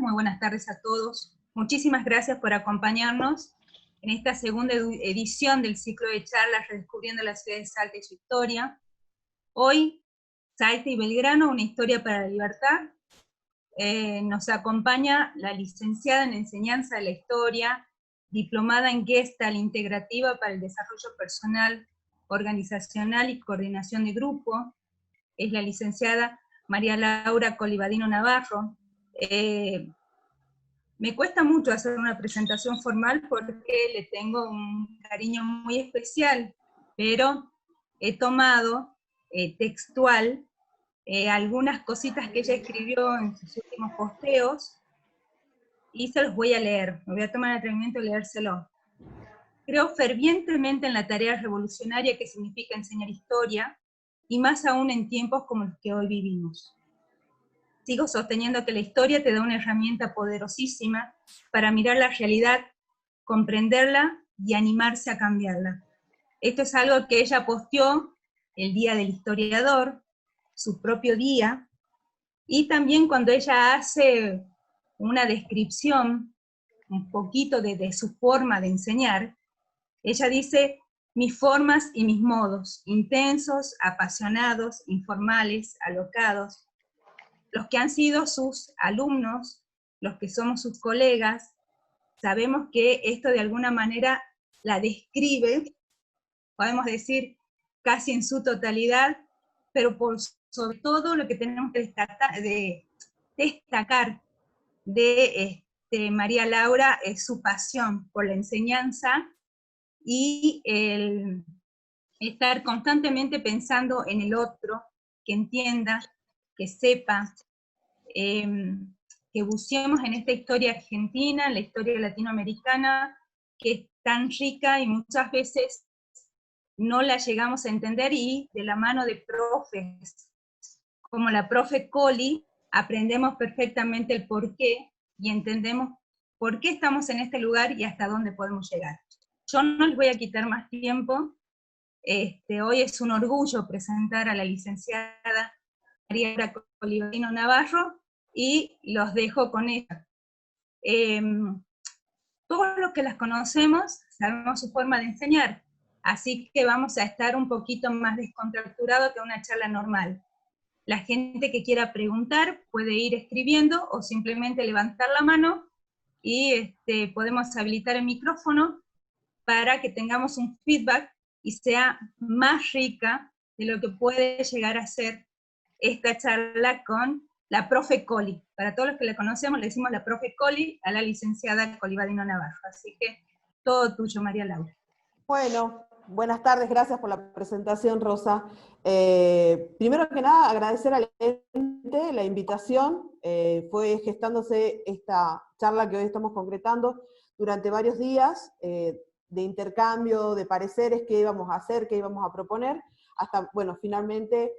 muy buenas tardes a todos. Muchísimas gracias por acompañarnos en esta segunda edición del ciclo de charlas Redescubriendo la ciudad de Salta y su historia. Hoy, Salta y Belgrano, una historia para la libertad. Nos acompaña la licenciada en Enseñanza de la Historia, diplomada en Gestalt Integrativa para el Desarrollo Personal, Organizacional y Coordinación de Grupo. Es la licenciada María Laura Colibadino Navarro. Me cuesta mucho hacer una presentación formal porque le tengo un cariño muy especial, pero he tomado textual algunas cositas que ella escribió en sus últimos posteos y se los voy a leer. Me voy a tomar el atrevimiento de leérselo. Creo fervientemente en la tarea revolucionaria que significa enseñar historia, y más aún en tiempos como los que hoy vivimos. Sigo sosteniendo que la historia te da una herramienta poderosísima para mirar la realidad, comprenderla y animarse a cambiarla. Esto es algo que ella posteó el Día del Historiador, su propio día, y también cuando ella hace una descripción un poquito de su forma de enseñar, ella dice: mis formas y mis modos, intensos, apasionados, informales, alocados. Los que han sido sus alumnos, los que somos sus colegas, sabemos que esto de alguna manera la describe, podemos decir casi en su totalidad, pero sobre todo lo que tenemos que destacar de María Laura es su pasión por la enseñanza y el estar constantemente pensando en el otro, que entienda, que sepa, que buceemos en esta historia argentina, en la historia latinoamericana, que es tan rica y muchas veces no la llegamos a entender, y de la mano de profes como la profe Coli, aprendemos perfectamente el porqué y entendemos por qué estamos en este lugar y hasta dónde podemos llegar. Yo no les voy a quitar más tiempo. Hoy es un orgullo presentar a la licenciada María Colibadino Navarro, y los dejo con ella. Todos los que las conocemos sabemos su forma de enseñar, así que vamos a estar un poquito más descontracturado que una charla normal. La gente que quiera preguntar puede ir escribiendo o simplemente levantar la mano y podemos habilitar el micrófono para que tengamos un feedback y sea más rica de lo que puede llegar a ser esta charla con la profe Coli. Para todos los que la conocemos le decimos la profe Coli a la licenciada Colibadino Navarro. Así que todo tuyo, María Laura. Bueno, buenas tardes, gracias por la presentación, Rosa. Primero que nada, agradecer al ente la invitación. Fue gestándose esta charla que hoy estamos concretando durante varios días, de intercambio, de pareceres, qué íbamos a hacer, qué íbamos a proponer, hasta, bueno, finalmente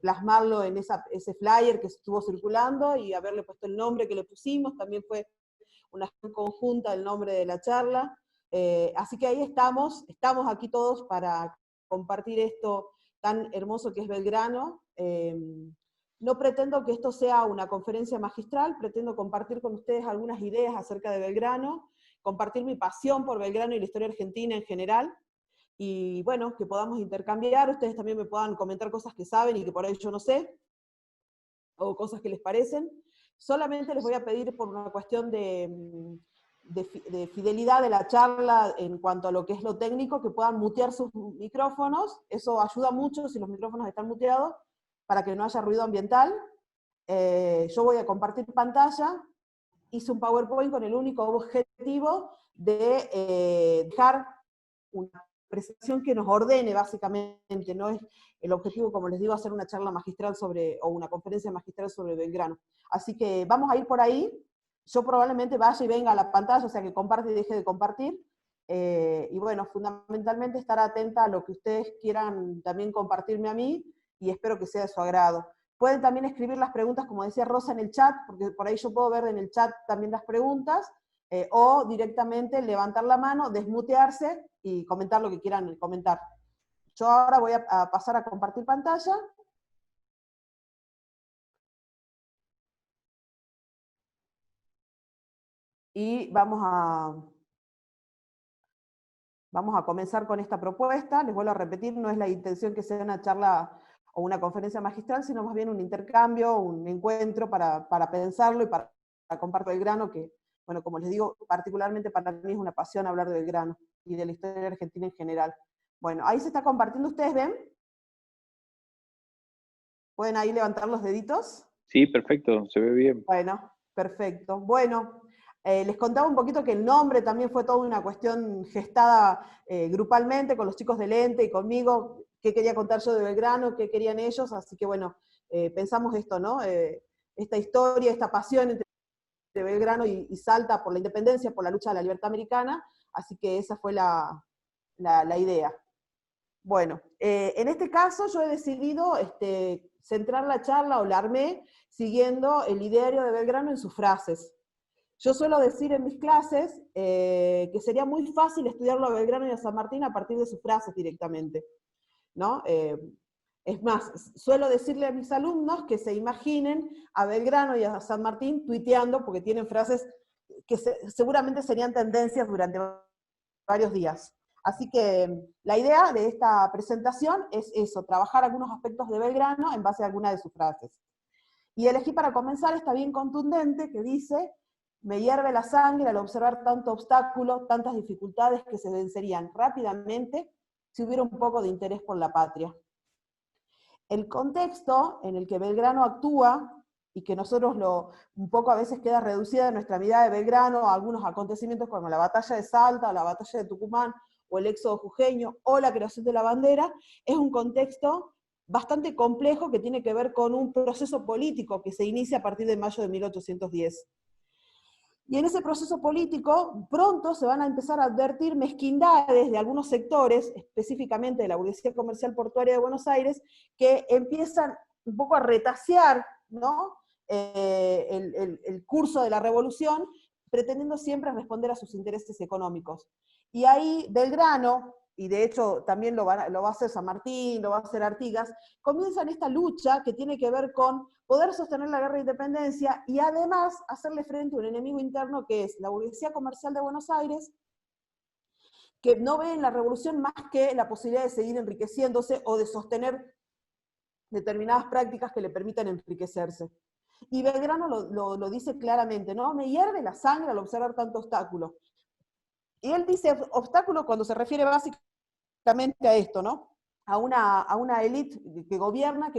plasmarlo en ese flyer que estuvo circulando y haberle puesto el nombre que le pusimos. También fue una acción conjunta el nombre de la charla. Así que ahí estamos aquí todos para compartir esto tan hermoso que es Belgrano. No pretendo que esto sea una conferencia magistral, pretendo compartir con ustedes algunas ideas acerca de Belgrano, compartir mi pasión por Belgrano y la historia argentina en general, y bueno, que podamos intercambiar, ustedes también me puedan comentar cosas que saben y que por ahí yo no sé, o cosas que les parecen. Solamente les voy a pedir, por una cuestión de fidelidad de la charla en cuanto a lo que es lo técnico, que puedan mutear sus micrófonos. Eso ayuda mucho si los micrófonos están muteados, para que no haya ruido ambiental. Yo voy a compartir pantalla. Hice un PowerPoint con el único objetivo de dejar una presentación que nos ordene, básicamente. No es el objetivo, como les digo, hacer una charla magistral o una conferencia magistral sobre Belgrano. Así que vamos a ir por ahí. Yo probablemente vaya y venga a la pantalla, o sea que comparte y deje de compartir. Y bueno, fundamentalmente estar atenta a lo que ustedes quieran también compartirme a mí, y espero que sea de su agrado. Pueden también escribir las preguntas, como decía Rosa, en el chat, porque por ahí yo puedo ver en el chat también las preguntas, o directamente levantar la mano, desmutearse y comentar lo que quieran comentar. Yo ahora voy a pasar a compartir pantalla. y vamos a comenzar con esta propuesta. Les vuelvo a repetir, no es la intención que sea una charla o una conferencia magistral, sino más bien un intercambio, un encuentro para pensarlo y para compartir Belgrano, que, bueno, como les digo, particularmente para mí es una pasión hablar de Belgrano y de la historia argentina en general. Bueno, ahí se está compartiendo, ¿ustedes ven? ¿Pueden ahí levantar los deditos? Sí, perfecto, se ve bien. Bueno, perfecto. Bueno, les contaba un poquito que el nombre también fue toda una cuestión gestada grupalmente con los chicos del ente y conmigo, qué quería contar yo de Belgrano, qué querían ellos, así que bueno, pensamos esto, ¿no? Esta historia, esta pasión entre Belgrano y Salta por la independencia, por la lucha de la libertad americana, así que esa fue la idea. Bueno, en este caso yo he decidido centrar la charla, o la armé, siguiendo el ideario de Belgrano en sus frases. Yo suelo decir en mis clases que sería muy fácil estudiarlo a Belgrano y a San Martín a partir de sus frases directamente, ¿no? Es más, suelo decirle a mis alumnos que se imaginen a Belgrano y a San Martín tuiteando, porque tienen frases que seguramente serían tendencias durante varios días. Así que la idea de esta presentación es eso, trabajar algunos aspectos de Belgrano en base a alguna de sus frases. Y elegí para comenzar esta bien contundente que dice: me hierve la sangre al observar tanto obstáculo, tantas dificultades que se vencerían rápidamente si hubiera un poco de interés por la patria. El contexto en el que Belgrano actúa, y que nosotros un poco a veces queda reducida en nuestra mirada de Belgrano a algunos acontecimientos como la batalla de Salta, o la batalla de Tucumán, o el éxodo jujeño, o la creación de la bandera, es un contexto bastante complejo que tiene que ver con un proceso político que se inicia a partir de mayo de 1810. Y en ese proceso político, pronto se van a empezar a advertir mezquindades de algunos sectores, específicamente de la burguesía comercial portuaria de Buenos Aires, que empiezan un poco a retasear, ¿no? El curso de la revolución, pretendiendo siempre responder a sus intereses económicos. Y ahí Belgrano, y de hecho también lo va a hacer San Martín, lo va a hacer Artigas, comienzan esta lucha que tiene que ver con poder sostener la guerra de independencia y además hacerle frente a un enemigo interno que es la burguesía comercial de Buenos Aires, que no ve en la revolución más que la posibilidad de seguir enriqueciéndose o de sostener determinadas prácticas que le permitan enriquecerse. Y Belgrano lo dice claramente, ¿no? Me hierve la sangre al observar tanto obstáculo. Y él dice obstáculo cuando se refiere básicamente a esto, ¿no? A una élite que gobierna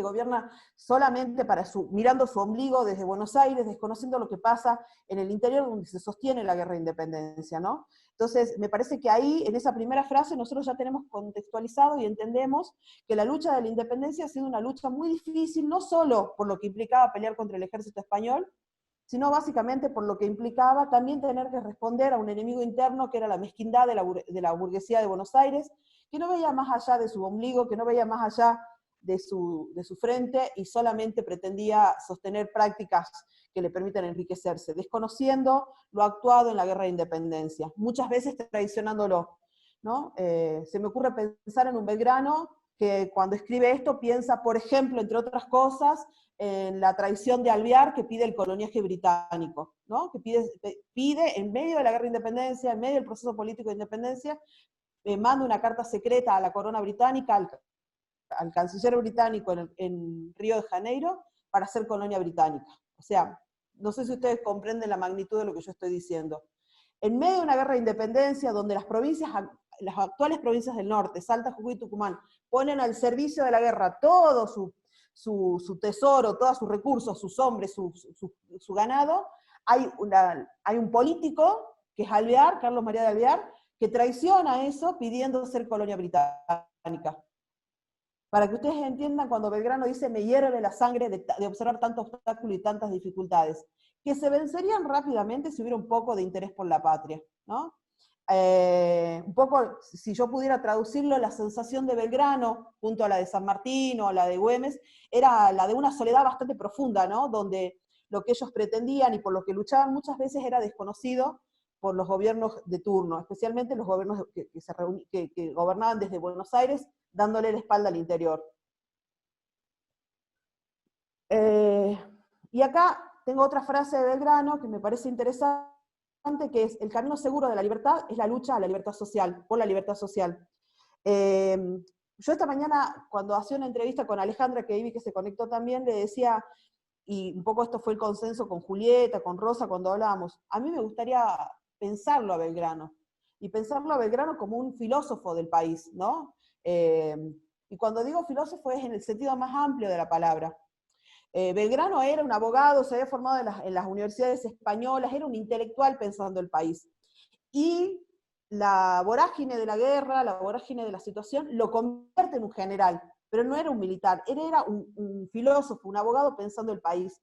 solamente mirando su ombligo desde Buenos Aires, desconociendo lo que pasa en el interior donde se sostiene la guerra de independencia, ¿no? Entonces, me parece que ahí, en esa primera frase, nosotros ya tenemos contextualizado y entendemos que la lucha de la independencia ha sido una lucha muy difícil, no solo por lo que implicaba pelear contra el ejército español, sino básicamente por lo que implicaba también tener que responder a un enemigo interno que era la mezquindad de la burguesía de Buenos Aires, que no veía más allá de su ombligo, que no veía más allá de su frente y solamente pretendía sostener prácticas que le permitan enriquecerse, desconociendo lo actuado en la guerra de independencia, muchas veces traicionándolo, ¿no? Se me ocurre pensar en un Belgrano que cuando escribe esto piensa, por ejemplo, entre otras cosas, en la traición de Alvear que pide el coloniaje británico, ¿no? Que pide en medio de la guerra de independencia, en medio del proceso político de independencia, manda una carta secreta a la corona británica, al canciller británico en Río de Janeiro, para ser colonia británica. O sea, no sé si ustedes comprenden la magnitud de lo que yo estoy diciendo. En medio de una guerra de independencia, donde las actuales provincias del norte, Salta, Jujuy y Tucumán, ponen al servicio de la guerra todo su tesoro, todos sus recursos, sus hombres, su ganado, hay un político, que es Alvear, Carlos María de Alvear, que traiciona eso pidiendo ser colonia británica. Para que ustedes entiendan, cuando Belgrano dice me hierve la sangre de observar tanto obstáculo y tantas dificultades, que se vencerían rápidamente si hubiera un poco de interés por la patria, ¿no? Un poco, si yo pudiera traducirlo, la sensación de Belgrano, junto a la de San Martín o a la de Güemes, era la de una soledad bastante profunda, ¿no? Donde lo que ellos pretendían y por lo que luchaban muchas veces era desconocido por los gobiernos de turno, especialmente los gobiernos que gobernaban desde Buenos Aires, dándole la espalda al interior. Y acá tengo otra frase de Belgrano que me parece interesante, que es el camino seguro de la libertad, es la lucha a la libertad social, por la libertad social. Yo esta mañana, cuando hacía una entrevista con Alejandra, que vi que se conectó también, le decía, y un poco esto fue el consenso con Julieta, con Rosa, cuando hablábamos, a mí me gustaría pensarlo a Belgrano, y pensarlo a Belgrano como un filósofo del país, ¿no? Y cuando digo filósofo es en el sentido más amplio de la palabra. Belgrano era un abogado, se había formado en las universidades españolas, era un intelectual pensando el país. Y la vorágine de la guerra, la vorágine de la situación, lo convierte en un general, pero no era un militar, él era un filósofo, un abogado pensando el país.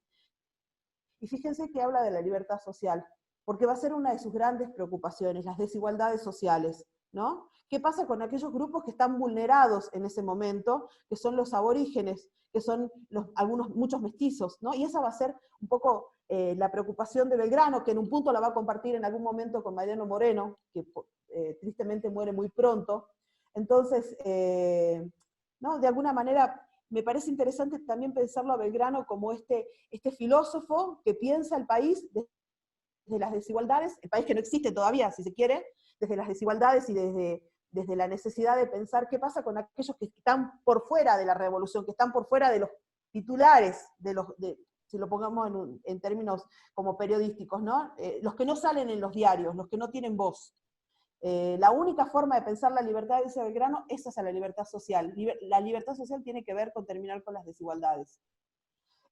Y fíjense que habla de la libertad social, porque va a ser una de sus grandes preocupaciones, las desigualdades sociales, ¿no? ¿Qué pasa con aquellos grupos que están vulnerados en ese momento, que son los aborígenes, que son muchos mestizos, ¿no? Y esa va a ser un poco la preocupación de Belgrano, que en un punto la va a compartir en algún momento con Mariano Moreno, que tristemente muere muy pronto. Entonces, ¿no? De alguna manera me parece interesante también pensarlo a Belgrano como este filósofo que piensa el país desde las desigualdades, el país que no existe todavía, si se quiere, desde las desigualdades y desde la necesidad de pensar qué pasa con aquellos que están por fuera de la revolución, que están por fuera de los titulares, si lo pongamos en términos como periodísticos, ¿no? Los que no salen en los diarios, los que no tienen voz. La única forma de pensar la libertad, dice Belgrano, es hacia la libertad social. La libertad social tiene que ver con terminar con las desigualdades.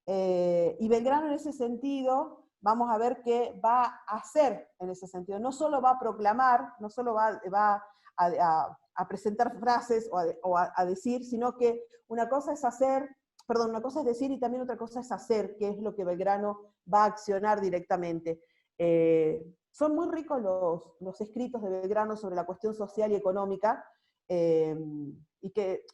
Y Belgrano en ese sentido, vamos a ver qué va a hacer en ese sentido. No solo va a proclamar, no solo va a presentar frases o a decir, sino que una cosa es una cosa es decir y también otra cosa es hacer, que es lo que Belgrano va a accionar directamente. Son muy ricos los escritos de Belgrano sobre la cuestión social y económica, y que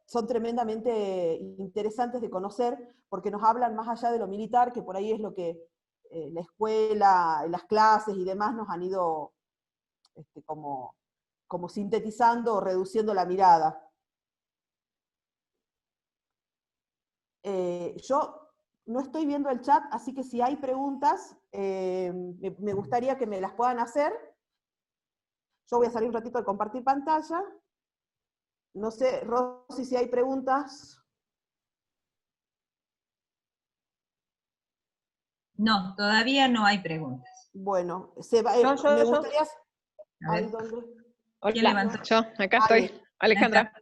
son tremendamente interesantes de conocer, porque nos hablan más allá de lo militar, que por ahí es lo que la escuela, las clases y demás nos han ido como sintetizando o reduciendo la mirada. Yo no estoy viendo el chat, así que si hay preguntas, me gustaría que me las puedan hacer. Yo voy a salir un ratito de compartir pantalla. No sé, Rosy, si hay preguntas. No, todavía no hay preguntas. Bueno, me gustaría... A ver. ¿Quién levantó? Yo, acá estoy. Alejandra.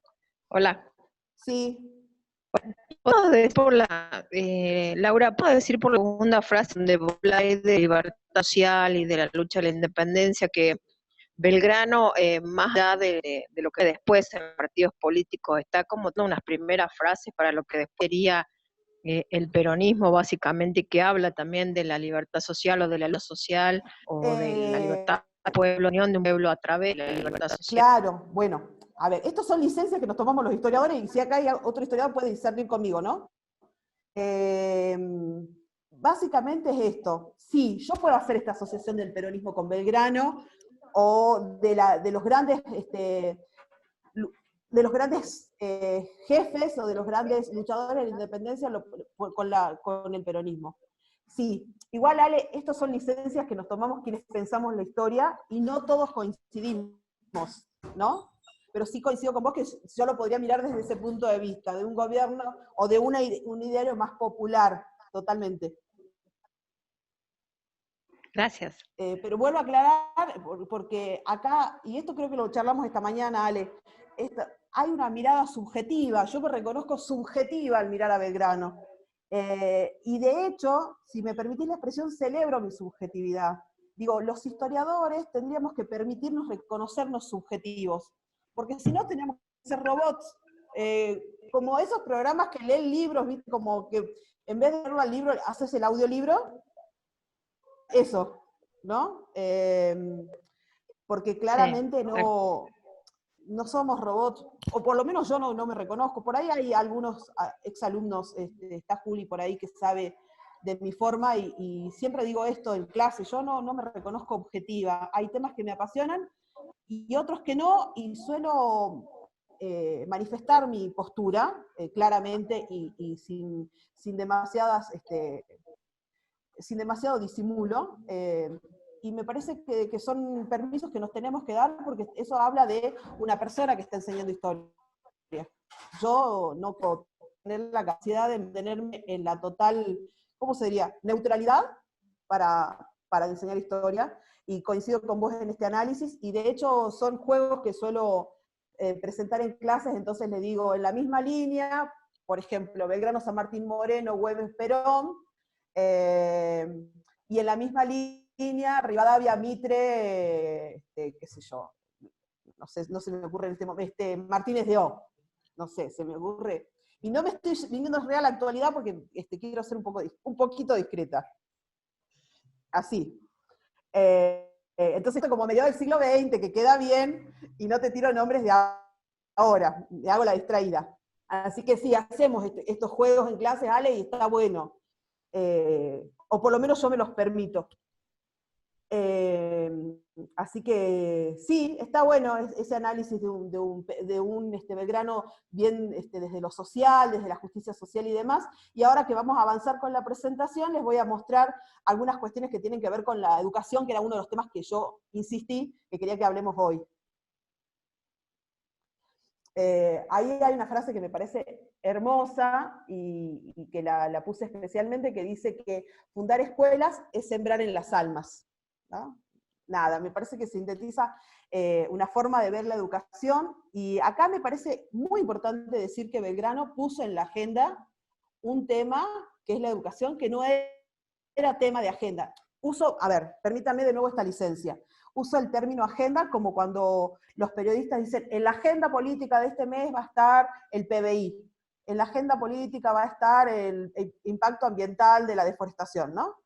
Hola. Sí. ¿Puedo decir Laura, ¿puedo decir por la segunda frase donde habla de libertad social y de la lucha a la independencia, que Belgrano, más allá de lo que después en partidos políticos, está como unas primeras frases para lo que después sería el peronismo, básicamente, que habla también de la libertad social o de la lucha social o de la libertad del pueblo, unión de un pueblo a través de la libertad social? Claro, bueno, a ver, estos son licencias que nos tomamos los historiadores, y si acá hay otro historiador puede discernir conmigo, ¿no? Básicamente es esto. Sí, yo puedo hacer esta asociación del peronismo con Belgrano, o de los grandes jefes o de los grandes luchadores de la independencia con el peronismo. Sí, igual, Ale, estas son licencias que nos tomamos quienes pensamos la historia, y no todos coincidimos, ¿no? Pero sí coincido con vos que yo lo podría mirar desde ese punto de vista, de un gobierno o de un ideario más popular, totalmente. Gracias. Pero vuelvo a aclarar, porque acá, y esto creo que lo charlamos esta mañana, Ale, hay una mirada subjetiva, yo me reconozco subjetiva al mirar a Belgrano. Y de hecho, si me permitís la expresión, celebro mi subjetividad. Digo, los historiadores tendríamos que permitirnos reconocernos subjetivos, porque si no tenemos que ser robots, como esos programas que leen libros, ¿viste? Como que en vez de leerlo al libro, haces el audiolibro, eso, ¿no? Porque claramente no somos robots, o por lo menos yo no me reconozco. Por ahí hay algunos exalumnos, está Juli por ahí que sabe de mi forma, y siempre digo esto en clase, yo no me reconozco objetiva. Hay temas que me apasionan y otros que no, y suelo manifestar mi postura claramente y sin demasiado disimulo. y me parece que son permisos que nos tenemos que dar, porque eso habla de una persona que está enseñando historia. Yo no puedo tener la capacidad de mantenerme en la total, ¿cómo sería? Neutralidad para enseñar historia, y coincido con vos en este análisis, y de hecho son juegos que suelo presentar en clases, entonces le digo, en la misma línea, por ejemplo, Belgrano, San Martín, Moreno, Güemes, Perón, y en la misma línea, Rivadavia, Mitre, qué sé yo, no se me ocurre en este momento, Martínez de O, no sé, se me ocurre. Y no me estoy viniendo real a la actualidad porque quiero ser un poquito discreta. Así. Entonces esto como medio del siglo XX, que queda bien, y no te tiro nombres de ahora, me hago la distraída. Así que sí, hacemos estos juegos en clases, Ale, y está bueno. O por lo menos yo me los permito. Así que sí, está bueno ese análisis de un Belgrano bien desde lo social, desde la justicia social y demás. Y ahora que vamos a avanzar con la presentación, les voy a mostrar algunas cuestiones que tienen que ver con la educación, que era uno de los temas que yo insistí que quería que hablemos hoy. Ahí hay una frase que me parece hermosa y que la puse especialmente, que dice que fundar escuelas es sembrar en las almas, ¿no? Nada, me parece que sintetiza una forma de ver la educación, y acá me parece muy importante decir que Belgrano puso en la agenda un tema que es la educación, que no era tema de agenda. A ver, permítanme de nuevo esta licencia. Uso el término agenda como cuando los periodistas dicen, en la agenda política de este mes va a estar el PBI, en la agenda política va a estar el impacto ambiental de la deforestación, ¿no?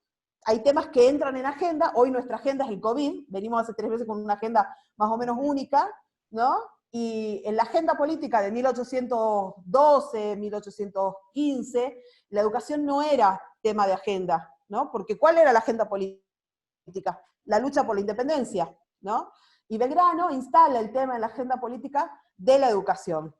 Hay temas que entran en agenda, hoy nuestra agenda es el COVID, venimos hace 3 meses con una agenda más o menos única, ¿no? Y en la agenda política de 1812, 1815, la educación no era tema de agenda, ¿no? Porque ¿cuál era la agenda política? La lucha por la independencia, ¿no? Y Belgrano instala el tema en la agenda política de la educación.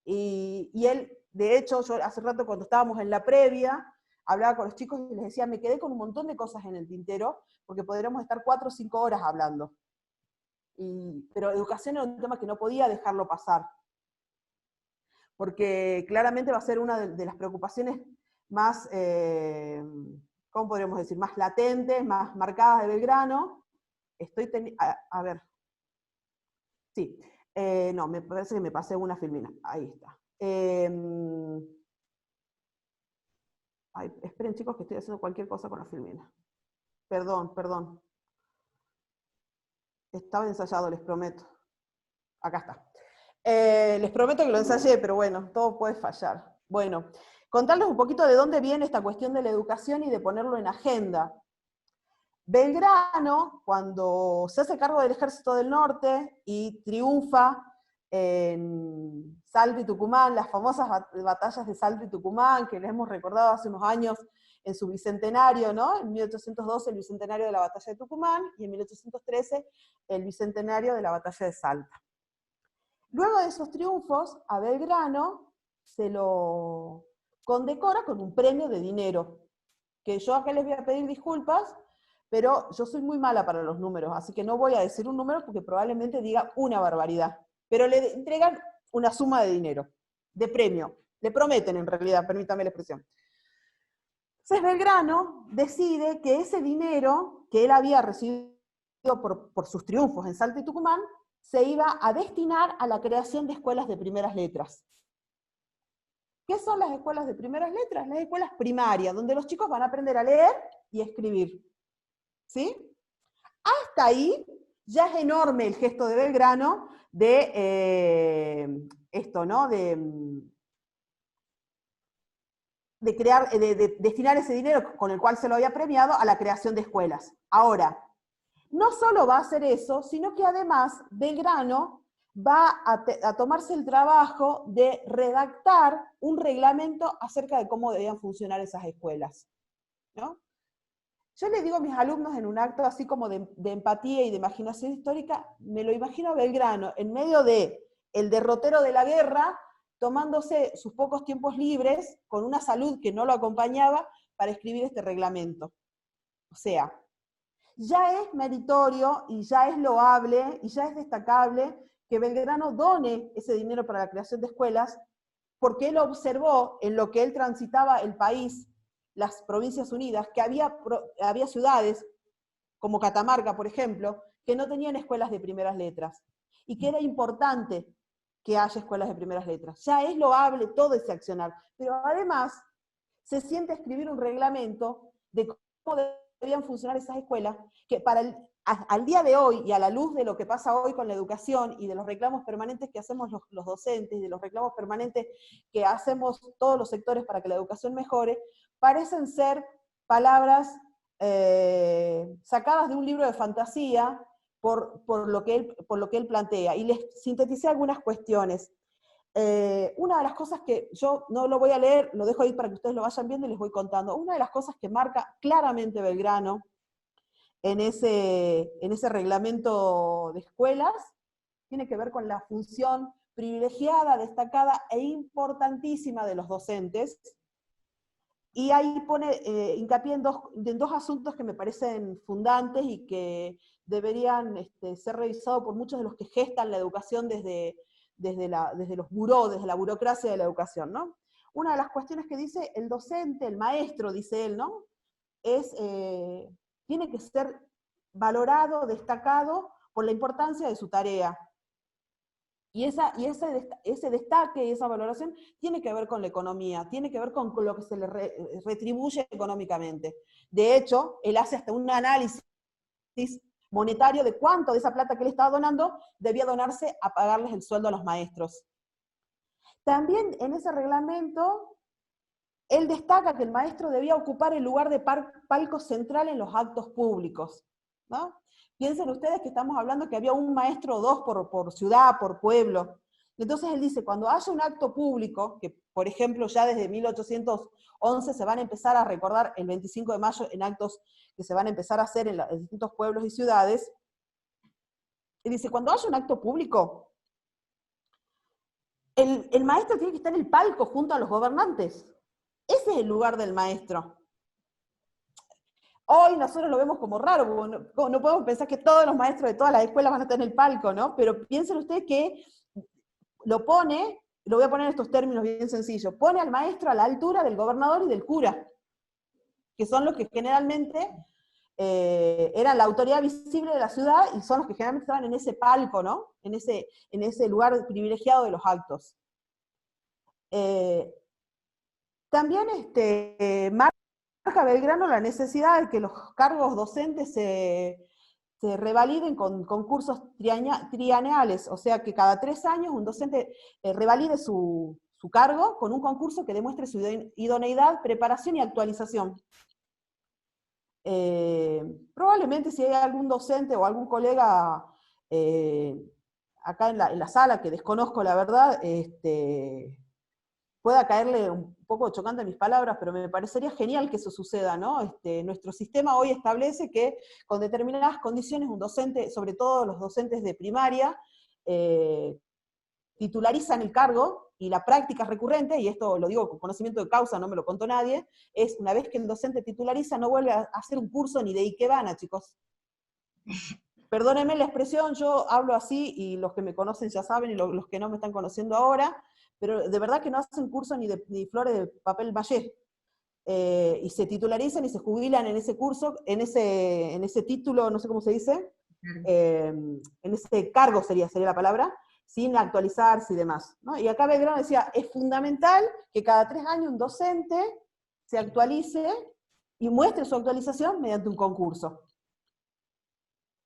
Y él, de hecho, yo hace rato cuando estábamos en la previa, hablaba con los chicos y les decía, me quedé con un montón de cosas en el tintero, porque podríamos estar 4 o 5 horas hablando. Pero educación era un tema que no podía dejarlo pasar, porque claramente va a ser una de las preocupaciones más, ¿cómo podríamos decir?, más latentes, más marcadas de Belgrano. A ver, sí, no, me parece que me pasé una filmina, ahí está. Esperen chicos que estoy haciendo cualquier cosa con la filmina. Perdón. Estaba ensayado, les prometo. Acá está. Les prometo que lo ensayé, pero bueno, todo puede fallar. Bueno, contarles un poquito de dónde viene esta cuestión de la educación y de ponerlo en agenda. Belgrano, cuando se hace cargo del Ejército del Norte y triunfa en Salta y Tucumán, las famosas batallas de Salta y Tucumán, que les hemos recordado hace unos años en su bicentenario, ¿no? En 1812 el bicentenario de la batalla de Tucumán, y en 1813 el bicentenario de la batalla de Salta. Luego de esos triunfos, a Belgrano se lo condecora con un premio de dinero, que yo acá les voy a pedir disculpas, pero yo soy muy mala para los números, así que no voy a decir un número porque probablemente diga una barbaridad. Pero le entregan una suma de dinero, de premio. Le prometen, en realidad, permítame la expresión. Entonces Belgrano decide que ese dinero que él había recibido por sus triunfos en Salta y Tucumán se iba a destinar a la creación de escuelas de primeras letras. ¿Qué son las escuelas de primeras letras? Las escuelas primarias, donde los chicos van a aprender a leer y a escribir. ¿Sí? Hasta ahí ya es enorme el gesto de Belgrano de esto, ¿no? De destinar ese dinero con el cual se lo había premiado a la creación de escuelas. Ahora, no solo va a hacer eso, sino que además Belgrano va a tomarse el trabajo de redactar un reglamento acerca de cómo debían funcionar esas escuelas, ¿no? Yo le digo a mis alumnos en un acto así como de empatía y de imaginación histórica, me lo imagino a Belgrano en medio del derrotero de la guerra, tomándose sus pocos tiempos libres, con una salud que no lo acompañaba, para escribir este reglamento. O sea, Ya es meritorio y ya es loable y ya es destacable que Belgrano done ese dinero para la creación de escuelas, porque él observó en lo que él transitaba el país, las Provincias Unidas, que había ciudades, como Catamarca, por ejemplo, que no tenían escuelas de primeras letras, y que era importante que haya escuelas de primeras letras. Ya es loable todo ese accionar, pero además se siente a escribir un reglamento de cómo debían funcionar esas escuelas, que al día de hoy, y a la luz de lo que pasa hoy con la educación, y de los reclamos permanentes que hacemos los docentes, y de los reclamos permanentes que hacemos todos los sectores para que la educación mejore, parecen ser palabras sacadas de un libro de fantasía por lo que él plantea. Y les sinteticé algunas cuestiones. Una de las cosas que yo no lo voy a leer, lo dejo ahí para que ustedes lo vayan viendo y les voy contando. Una de las cosas que marca claramente Belgrano en ese reglamento de escuelas tiene que ver con la función privilegiada, destacada e importantísima de los docentes. Y ahí pone hincapié en dos asuntos que me parecen fundantes y que deberían ser revisados por muchos de los que gestan la educación desde los burós, desde la burocracia de la educación, ¿no? Una de las cuestiones que dice el docente, el maestro, dice él, ¿no? Tiene que ser valorado, destacado por la importancia de su tarea. Y ese destaque y esa valoración tiene que ver con la economía, tiene que ver con lo que se le retribuye económicamente. De hecho, él hace hasta un análisis monetario de cuánto de esa plata que él estaba donando debía donarse a pagarles el sueldo a los maestros. También en ese reglamento, él destaca que el maestro debía ocupar el lugar de palco central en los actos públicos, ¿no? Piensen ustedes que estamos hablando que había un maestro o dos por ciudad, por pueblo. Entonces él dice, cuando haya un acto público, que por ejemplo ya desde 1811 se van a empezar a recordar el 25 de mayo en actos que se van a empezar a hacer en distintos pueblos y ciudades, él dice, cuando haya un acto público, el maestro tiene que estar en el palco junto a los gobernantes. Ese es el lugar del maestro. Hoy nosotros lo vemos como raro, no podemos pensar que todos los maestros de todas las escuelas van a estar en el palco, ¿no? Pero piensen ustedes que lo voy a poner en estos términos bien sencillos, pone al maestro a la altura del gobernador y del cura, que son los que generalmente eran la autoridad visible de la ciudad y son los que generalmente estaban en ese palco, ¿no? En ese lugar privilegiado de los actos. También marca Belgrano la necesidad de que los cargos docentes se revaliden con concursos trienales, o sea que cada 3 años un docente revalide su cargo con un concurso que demuestre su idoneidad, preparación y actualización. Probablemente si hay algún docente o algún colega acá en la sala, que desconozco la verdad, pueda caerle un poco chocante a mis palabras, pero me parecería genial que eso suceda, ¿no? Nuestro sistema hoy establece que con determinadas condiciones un docente, sobre todo los docentes de primaria, titularizan el cargo, y la práctica recurrente, y esto lo digo con conocimiento de causa, no me lo contó nadie, es una vez que el docente titulariza, no vuelve a hacer un curso ni de Ikebana, chicos. Perdónenme la expresión, yo hablo así, y los que me conocen ya saben, y los que no me están conociendo ahora, pero de verdad que no hacen curso ni flores de papel maché. Y se titularizan y se jubilan en ese curso, en ese título, no sé cómo se dice, en ese cargo sería la palabra, sin actualizarse y demás, ¿no? Y acá Belgrano decía, es fundamental que cada 3 años un docente se actualice y muestre su actualización mediante un concurso.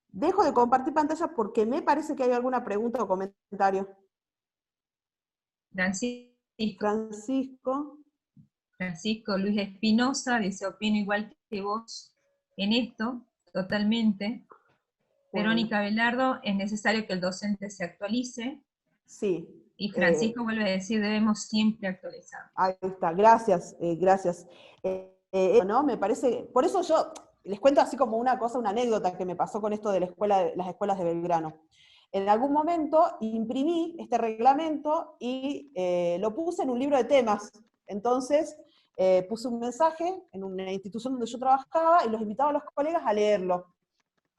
Dejo de compartir pantalla porque me parece que hay alguna pregunta o comentario. Francisco Luis Espinosa dice, opino igual que vos en esto, totalmente. Bueno. Verónica Velardo, es necesario que el docente se actualice. Sí. Y Francisco vuelve a decir, debemos siempre actualizar. Ahí está, gracias, gracias. ¿No? Me parece, por eso yo les cuento así como una anécdota que me pasó con esto de las escuelas de Belgrano. En algún momento imprimí este reglamento y lo puse en un libro de temas. Entonces puse un mensaje en una institución donde yo trabajaba y los invitaba a los colegas a leerlo.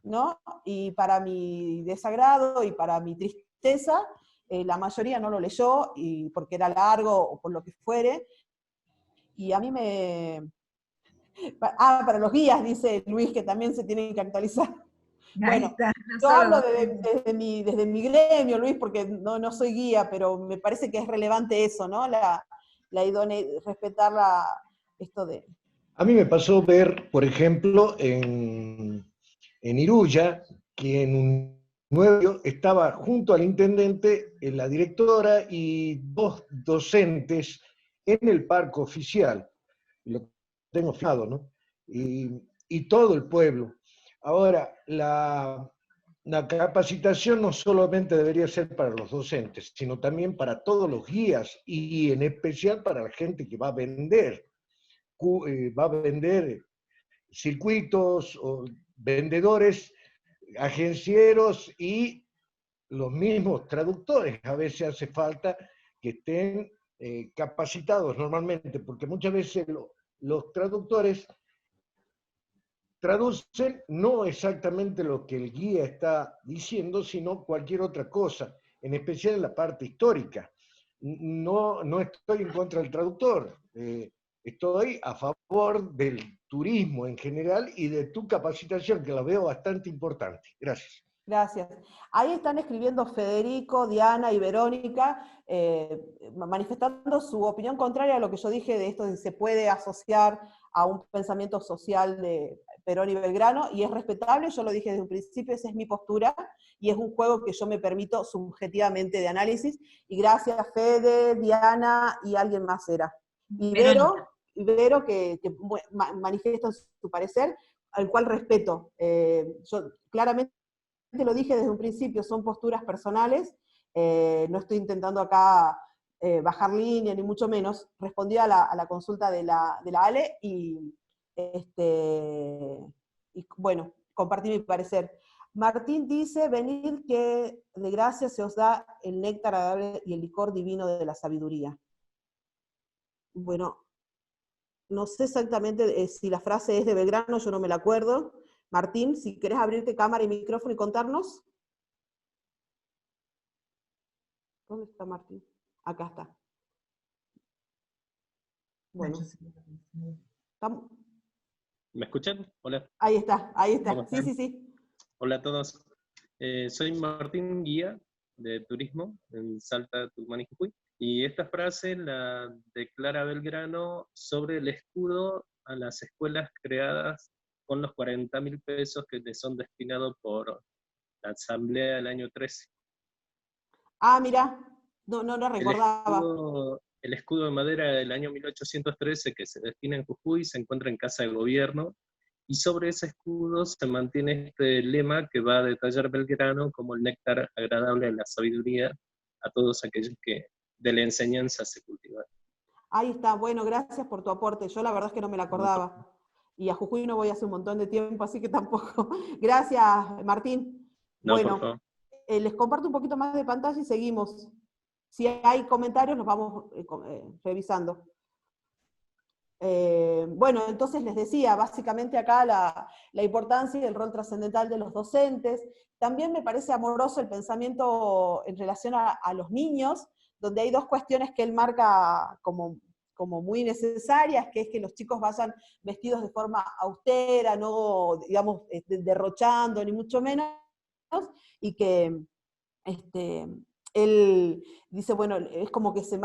¿no? Y para mi desagrado y para mi tristeza, la mayoría no lo leyó, y porque era largo o por lo que fuere, y a mí para los guías, dice Luis, que también se tienen que actualizar. Ahí Bueno, está, no yo solo hablo docentes. desde mi gremio, Luis, porque no soy guía, pero me parece que es relevante eso, ¿no? La idoneidad, respetar esto de... A mí me pasó ver, por ejemplo, en Iruya, que en un nuevo estaba junto al intendente, la directora y dos docentes en el parque oficial. Lo tengo fijado, ¿no? Y todo el pueblo. Ahora, la capacitación no solamente debería ser para los docentes, sino también para todos los guías y en especial para la gente que va a vender circuitos o vendedores, agencieros y los mismos traductores. A veces hace falta que estén capacitados normalmente, porque muchas veces los traductores traducen no exactamente lo que el guía está diciendo, sino cualquier otra cosa, en especial en la parte histórica. No estoy en contra del traductor, estoy a favor del turismo en general y de tu capacitación, que la veo bastante importante. Gracias. Gracias. Ahí están escribiendo Federico, Diana y Verónica, manifestando su opinión contraria a lo que yo dije de esto de que se puede asociar a un pensamiento social de Perón y Belgrano, y es respetable, yo lo dije desde un principio, esa es mi postura, y es un juego que yo me permito subjetivamente de análisis, y gracias Fede, Diana y alguien más era. Y Vero que manifiesta su parecer, al cual respeto. Yo claramente lo dije desde un principio, son posturas personales, no estoy intentando acá bajar línea, ni mucho menos. Respondí a la consulta de la Ale y bueno, compartí mi parecer. Martín dice, venid que de gracia se os da el néctar agradable y el licor divino de la sabiduría. Bueno, no sé exactamente si la frase es de Belgrano, yo no me la acuerdo. Martín, si querés abrirte cámara y micrófono y contarnos. ¿Dónde está Martín? Acá está. Bueno. ¿Me escuchan? Hola. Ahí está. Sí, sí. Hola a todos. Soy Martín Guía, de Turismo, en Salta, Tucumán y Jujuy. Y esta frase la declara Belgrano sobre el escudo a las escuelas creadas con los 40.000 pesos que le son destinados por la Asamblea del año 13. Ah, mira, no recordaba. El escudo de madera del año 1813 que se destina en Jujuy se encuentra en Casa de Gobierno, y sobre ese escudo se mantiene este lema que va a detallar Belgrano como el néctar agradable de la sabiduría a todos aquellos que de la enseñanza se cultivan. Ahí está, bueno, gracias por tu aporte. Yo la verdad es que no me la acordaba. Y a Jujuy no voy hace un montón de tiempo, así que tampoco. Gracias, Martín. No, bueno, les comparto un poquito más de pantalla y seguimos. Si hay comentarios, los vamos revisando. Bueno, entonces les decía, básicamente acá la importancia y el rol trascendental de los docentes. También me parece amoroso el pensamiento en relación a los niños, donde hay dos cuestiones que él marca como muy necesarias, que es que los chicos vayan vestidos de forma austera, no, digamos, derrochando, ni mucho menos, y que él dice, bueno, es como que se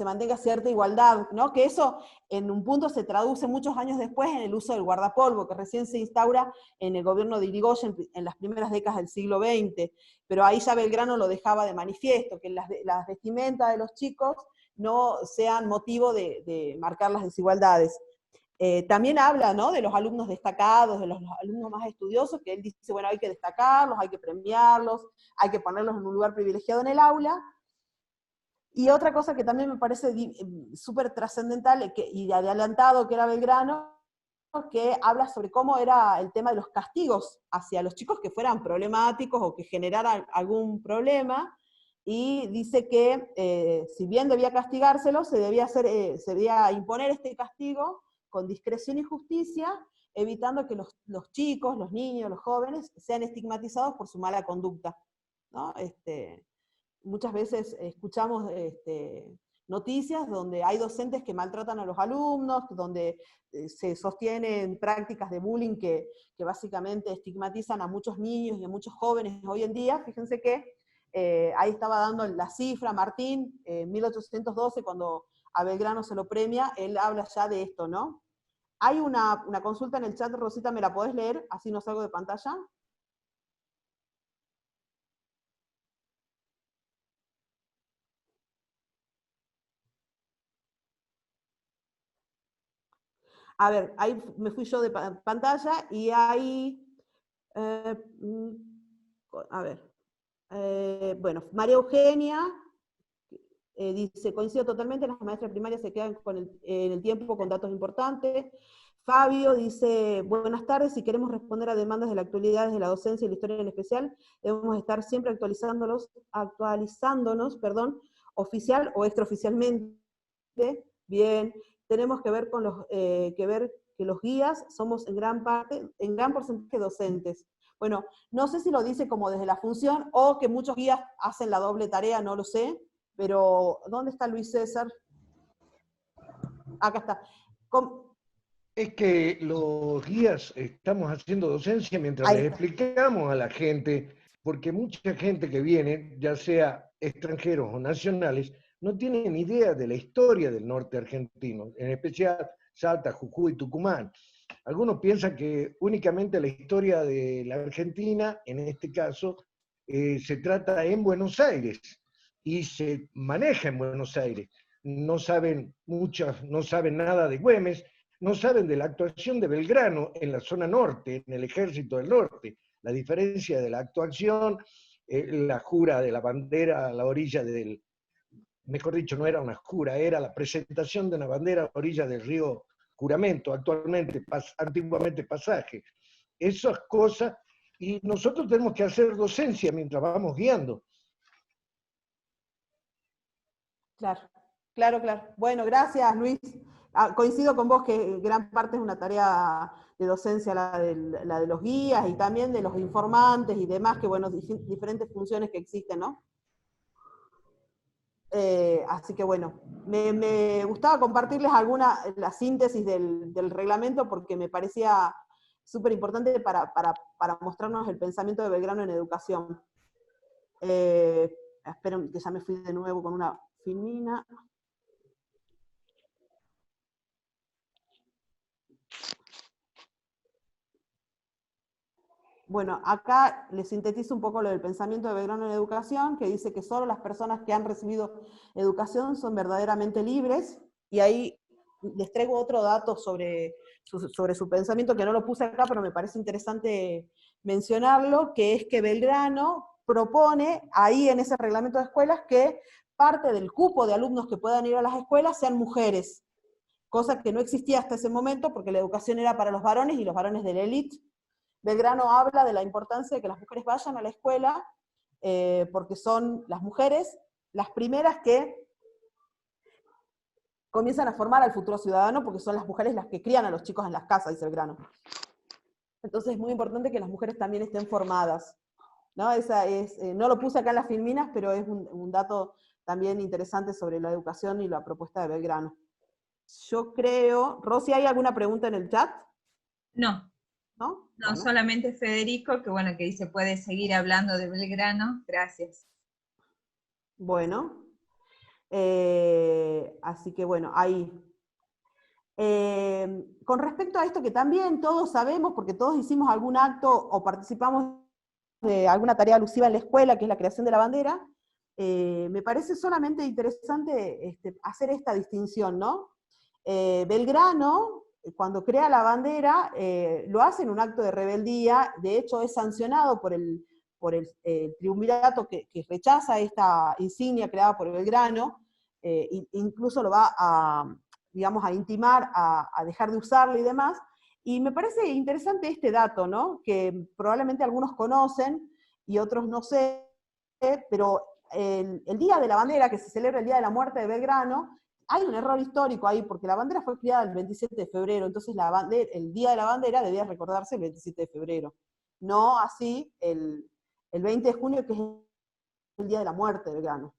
mantenga cierta igualdad, ¿no? Que eso en un punto se traduce muchos años después en el uso del guardapolvo, que recién se instaura en el gobierno de Irigoyen en las primeras décadas del siglo XX, pero ahí ya Belgrano lo dejaba de manifiesto, que las vestimentas de los chicos no sean motivo de marcar las desigualdades. También habla, ¿no?, de los alumnos destacados, de los alumnos más estudiosos, que él dice, bueno, hay que destacarlos, hay que premiarlos, hay que ponerlos en un lugar privilegiado en el aula. Y otra cosa que también me parece súper trascendental y adelantado, que era Belgrano, que habla sobre cómo era el tema de los castigos hacia los chicos que fueran problemáticos o que generaran algún problema, y dice que si bien debía castigárselos, se debía imponer este castigo con discreción y justicia, evitando que los chicos, los niños, los jóvenes sean estigmatizados por su mala conducta, ¿no? Muchas veces escuchamos noticias donde hay docentes que maltratan a los alumnos, donde se sostienen prácticas de bullying que básicamente estigmatizan a muchos niños y a muchos jóvenes hoy en día. Fíjense que ahí estaba dando la cifra Martín, en 1812, cuando a Belgrano se lo premia, él habla ya de esto, ¿no? Hay una consulta en el chat, Rosita, ¿me la podés leer? Así no salgo de pantalla. A ver, ahí me fui yo de pantalla y ahí, a ver, bueno, María Eugenia dice, coincido totalmente, las maestras primarias se quedan en el tiempo con datos importantes. Fabio dice, buenas tardes, si queremos responder a demandas de la actualidad de la docencia y la historia en especial, debemos estar siempre actualizándonos, oficial o extraoficialmente. Bien, tenemos que ver que los guías somos en gran porcentaje docentes. Bueno, no sé si lo dice como desde la función o que muchos guías hacen la doble tarea, no lo sé, pero ¿dónde está Luis César? Acá está. Es que los guías estamos haciendo docencia mientras Ahí les está. explicamos a la gente, porque mucha gente que viene, ya sea extranjeros o nacionales, no tienen idea de la historia del norte argentino, en especial Salta, Jujuy, Tucumán. Algunos piensan que únicamente la historia de la Argentina, en este caso, se trata en Buenos Aires y se maneja en Buenos Aires. No saben nada de Güemes, no saben de la actuación de Belgrano en la zona norte, en el Ejército del Norte, la diferencia de la actuación, la jura de la bandera a la orilla del, mejor dicho, no era una jura, era la presentación de una bandera a la orilla del río Juramento, antiguamente Pasaje. Esas cosas, y nosotros tenemos que hacer docencia mientras vamos guiando. Claro, claro, claro. Bueno, gracias, Luis. Coincido con vos que gran parte es una tarea de docencia, la de los guías y también de los informantes y demás, que bueno, diferentes funciones que existen, ¿no? Así que bueno, me gustaba compartirles la síntesis del reglamento porque me parecía súper importante para mostrarnos el pensamiento de Belgrano en educación. Espero que ya me fui de nuevo con una filmina. Bueno, acá les sintetizo un poco lo del pensamiento de Belgrano en educación, que dice que solo las personas que han recibido educación son verdaderamente libres, y ahí les traigo otro dato sobre su pensamiento, que no lo puse acá, pero me parece interesante mencionarlo, que es que Belgrano propone ahí en ese reglamento de escuelas que parte del cupo de alumnos que puedan ir a las escuelas sean mujeres, cosa que no existía hasta ese momento porque la educación era para los varones y los varones de la élite. Belgrano habla de la importancia de que las mujeres vayan a la escuela, porque son las mujeres las primeras que comienzan a formar al futuro ciudadano, porque son las mujeres las que crían a los chicos en las casas, dice Belgrano. Entonces es muy importante que las mujeres también estén formadas, ¿no? No lo puse acá en las filminas, pero es un dato también interesante sobre la educación y la propuesta de Belgrano. Yo creo, Rosy, ¿hay alguna pregunta en el chat? No. ¿No? No, bueno. solamente Federico, que bueno, que dice puede seguir hablando de Belgrano. Gracias. Bueno. Así que bueno, ahí. Con respecto a esto que también todos sabemos, porque todos hicimos algún acto o participamos de alguna tarea alusiva en la escuela, que es la creación de la bandera, me parece solamente interesante hacer esta distinción, ¿no? Belgrano, cuando crea la bandera, lo hace en un acto de rebeldía, de hecho es sancionado por el triunvirato que rechaza esta insignia creada por Belgrano, incluso lo va a, digamos, a intimar a dejar de usarla y demás, y me parece interesante este dato, ¿no? Que probablemente algunos conocen y otros no sé, pero el Día de la Bandera, que se celebra el día de la muerte de Belgrano, hay un error histórico ahí, porque la bandera fue creada el 27 de febrero, entonces el Día de la Bandera debía recordarse el 27 de febrero. No así el 20 de junio, que es el Día de la Muerte de Belgrano.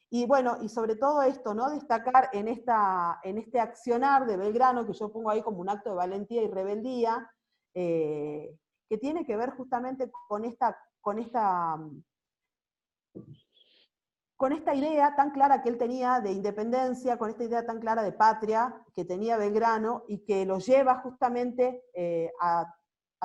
Y bueno, y sobre todo esto, ¿no? Destacar en este accionar de Belgrano, que yo pongo ahí como un acto de valentía y rebeldía, que tiene que ver justamente con esta idea tan clara que él tenía de independencia, con esta idea tan clara de patria que tenía Belgrano, y que lo lleva justamente a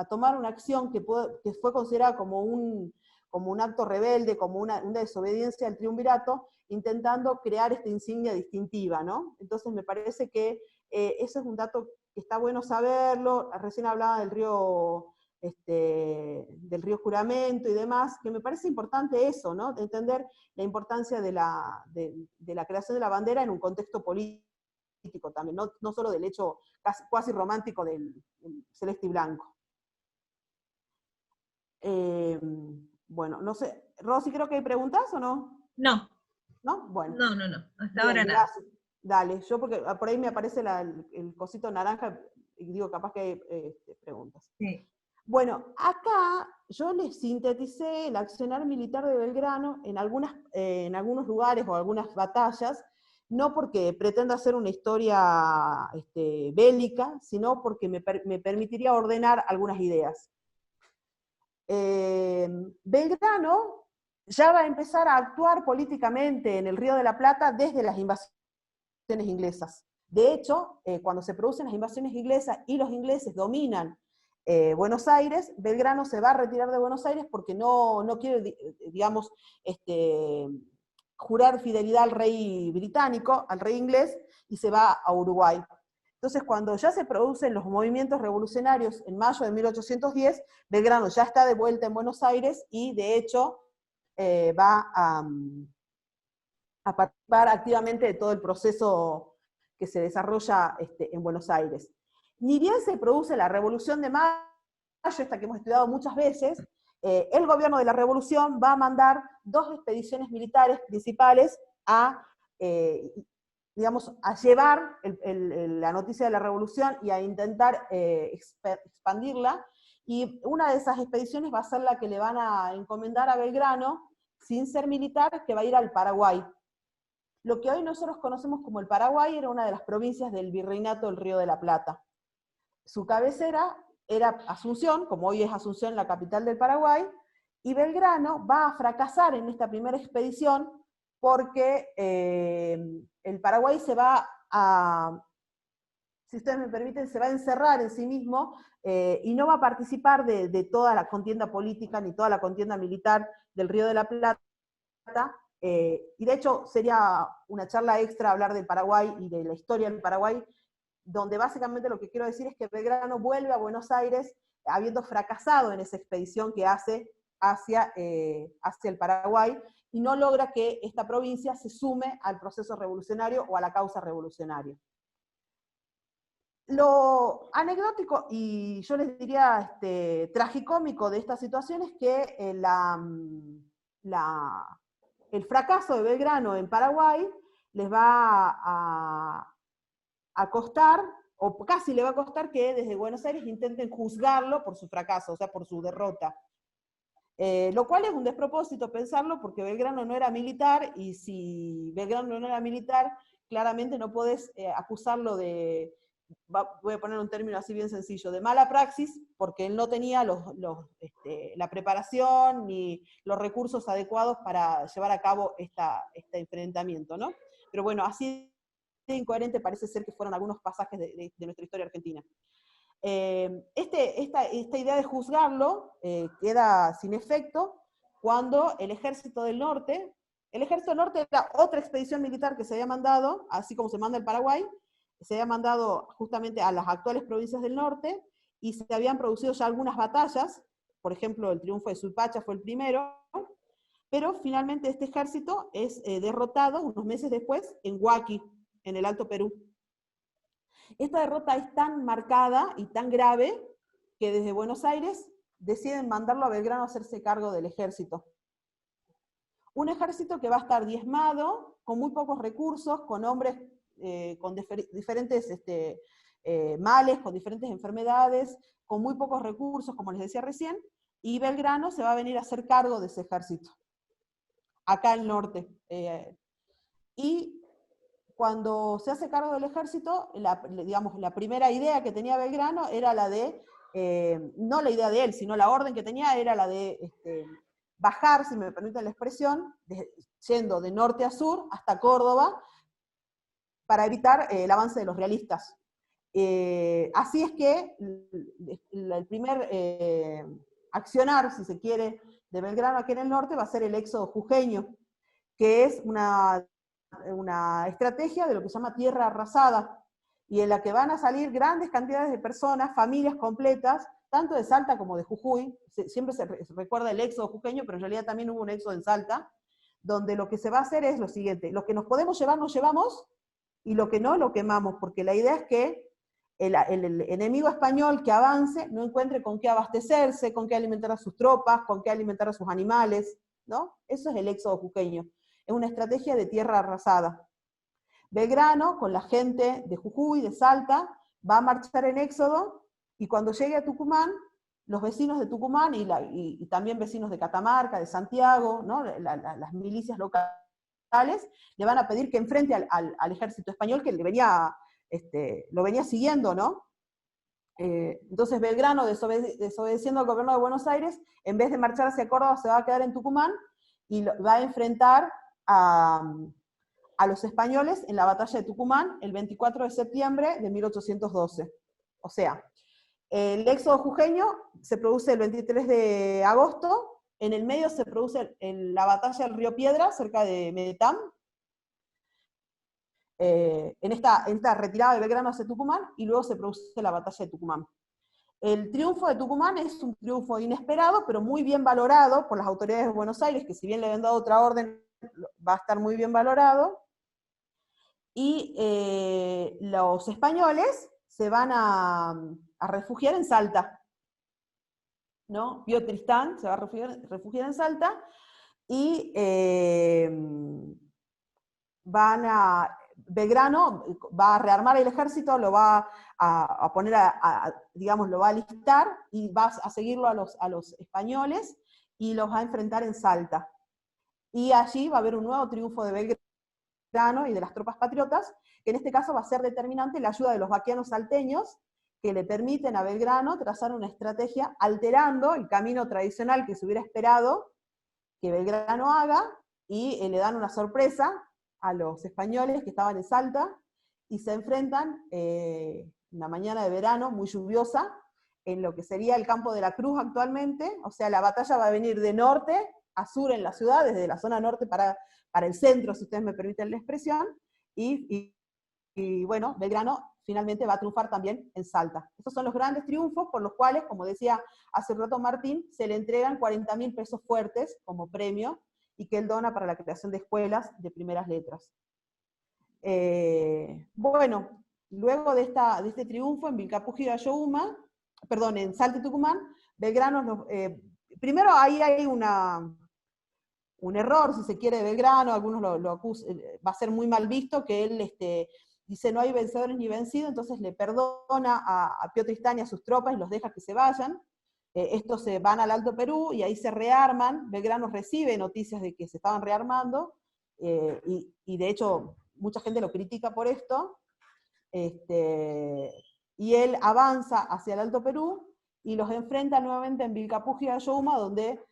tomar una acción que fue considerada como un acto rebelde, como una desobediencia al triunvirato, intentando crear esta insignia distintiva, ¿no? Entonces me parece que eso es un dato que está bueno saberlo. Recién hablaba del río Juramento y demás, que me parece importante eso, ¿no? De entender la importancia de la creación de la bandera en un contexto político también, no solo del hecho cuasi romántico del celeste y blanco. Bueno, no sé, Rosy, creo que hay preguntas o no? No. ¿No? Bueno. No, hasta Bien, ahora nada. gracias. Dale, yo porque por ahí me aparece el cosito naranja y digo, capaz que hay preguntas. Sí. Bueno, acá yo les sinteticé el accionar militar de Belgrano en algunos lugares o algunas batallas, no porque pretenda hacer una historia bélica, sino porque me permitiría ordenar algunas ideas. Belgrano ya va a empezar a actuar políticamente en el Río de la Plata desde las invasiones inglesas. De hecho, cuando se producen las invasiones inglesas y los ingleses dominan Buenos Aires, Belgrano se va a retirar de Buenos Aires porque no quiere, digamos, jurar fidelidad al rey británico, al rey inglés, y se va a Uruguay. Entonces, cuando ya se producen los movimientos revolucionarios en mayo de 1810, Belgrano ya está de vuelta en Buenos Aires y, de hecho, va a participar activamente de todo el proceso que se desarrolla en Buenos Aires. Ni bien se produce la Revolución de Mayo, esta que hemos estudiado muchas veces, el gobierno de la Revolución va a mandar 2 expediciones militares principales a llevar la noticia de la Revolución y a intentar expandirla, y una de esas expediciones va a ser la que le van a encomendar a Belgrano, sin ser militar, que va a ir al Paraguay. Lo que hoy nosotros conocemos como el Paraguay era una de las provincias del Virreinato del Río de la Plata. Su cabecera era Asunción, como hoy es Asunción, la capital del Paraguay, y Belgrano va a fracasar en esta primera expedición porque el Paraguay se va a, si ustedes me permiten, se va a encerrar en sí mismo y no va a participar de toda la contienda política ni toda la contienda militar del Río de la Plata. Y de hecho sería una charla extra hablar del Paraguay y de la historia del Paraguay, donde básicamente lo que quiero decir es que Belgrano vuelve a Buenos Aires habiendo fracasado en esa expedición que hace hacia el Paraguay, y no logra que esta provincia se sume al proceso revolucionario o a la causa revolucionaria. Lo anecdótico, y yo les diría tragicómico de esta situación, es que el fracaso de Belgrano en Paraguay les va a costar, o casi le va a costar, que desde Buenos Aires intenten juzgarlo por su fracaso, o sea, por su derrota. Lo cual es un despropósito pensarlo, porque Belgrano no era militar, y si Belgrano no era militar, claramente no podés acusarlo de, voy a poner un término así bien sencillo, de mala praxis, porque él no tenía la preparación ni los recursos adecuados para llevar a cabo este enfrentamiento, ¿no? Pero bueno, así de incoherente parece ser que fueron algunos pasajes de nuestra historia argentina. Esta idea de juzgarlo queda sin efecto cuando el Ejército del Norte era otra expedición militar que se había mandado, así como se manda el Paraguay, se había mandado justamente a las actuales provincias del norte, y se habían producido ya algunas batallas, por ejemplo, el triunfo de Suipacha fue el primero, pero finalmente este ejército es derrotado unos meses después en Huaki, en el Alto Perú. Esta derrota es tan marcada y tan grave que desde Buenos Aires deciden mandarlo a Belgrano a hacerse cargo del ejército. Un ejército que va a estar diezmado, con muy pocos recursos, con hombres con diferentes males, con diferentes enfermedades, con muy pocos recursos, como les decía recién, y Belgrano se va a venir a hacer cargo de ese ejército, acá al norte. Y cuando se hace cargo del ejército, digamos, la primera idea que tenía Belgrano era la de, no la idea de él, sino la orden que tenía era la de bajar, si me permiten la expresión, yendo de norte a sur hasta Córdoba, para evitar el avance de los realistas. Así es que el primer accionar, si se quiere, de Belgrano aquí en el norte va a ser el éxodo jujeño, que es una estrategia de lo que se llama tierra arrasada, y en la que van a salir grandes cantidades de personas, familias completas, tanto de Salta como de Jujuy. Siempre se recuerda el éxodo jujeño, pero en realidad también hubo un éxodo en Salta, donde lo que se va a hacer es lo siguiente: lo que nos podemos llevar, nos llevamos, y lo que no, lo quemamos, porque la idea es que el enemigo español que avance no encuentre con qué abastecerse, con qué alimentar a sus tropas, con qué alimentar a sus animales, ¿no? Eso es el éxodo jujeño. Es una estrategia de tierra arrasada. Belgrano, con la gente de Jujuy, de Salta, va a marchar en éxodo, y cuando llegue a Tucumán, los vecinos de Tucumán y también vecinos de Catamarca, de Santiago, ¿no? Las milicias locales, le van a pedir que enfrente al ejército español que lo venía siguiendo, ¿no? Entonces Belgrano, desobedeciendo al gobierno de Buenos Aires, en vez de marchar hacia Córdoba, se va a quedar en Tucumán y va a enfrentar a los españoles en la batalla de Tucumán el 24 de septiembre de 1812. O sea, el éxodo jujeño se produce el 23 de agosto, en el medio se produce la batalla del río Piedra, cerca de Medetam, en esta retirada de Belgrano hacia Tucumán, y luego se produce la batalla de Tucumán. El triunfo de Tucumán es un triunfo inesperado, pero muy bien valorado por las autoridades de Buenos Aires, que si bien le habían dado otra orden, va a estar muy bien valorado. Y los españoles se van a refugiar en Salta, ¿no? Pío Tristán se va a refugiar en Salta, y Belgrano va a rearmar el ejército, lo va a poner digamos, lo va a alistar, y va a seguirlo a los españoles, y los va a enfrentar en Salta. Y allí va a haber un nuevo triunfo de Belgrano y de las tropas patriotas, que en este caso va a ser determinante la ayuda de los vaqueanos salteños, que le permiten a Belgrano trazar una estrategia alterando el camino tradicional que se hubiera esperado que Belgrano haga, y le dan una sorpresa a los españoles que estaban en Salta, y se enfrentan una mañana de verano muy lluviosa, en lo que sería el Campo de la Cruz actualmente. O sea, la batalla va a venir de norte a sur en la ciudad, desde la zona norte para el centro, si ustedes me permiten la expresión, y bueno, Belgrano finalmente va a triunfar también en Salta. Estos son los grandes triunfos por los cuales, como decía hace un rato Martín, se le entregan 40.000 pesos fuertes como premio, y que él dona para la creación de escuelas de primeras letras. Bueno, luego de este triunfo en Vilcapugio y Ayohuma, perdón, en Salta y Tucumán, Belgrano, primero ahí hay un error, si se quiere, de Belgrano, algunos lo acusan, va a ser muy mal visto, que él dice no hay vencedores ni vencidos, entonces le perdona a Pío Tristán y a sus tropas y los deja que se vayan. Estos se van al Alto Perú y ahí se rearman. Belgrano recibe noticias de que se estaban rearmando, y de hecho mucha gente lo critica por esto, y él avanza hacia el Alto Perú y los enfrenta nuevamente en Vilcapugio y Ayohuma, donde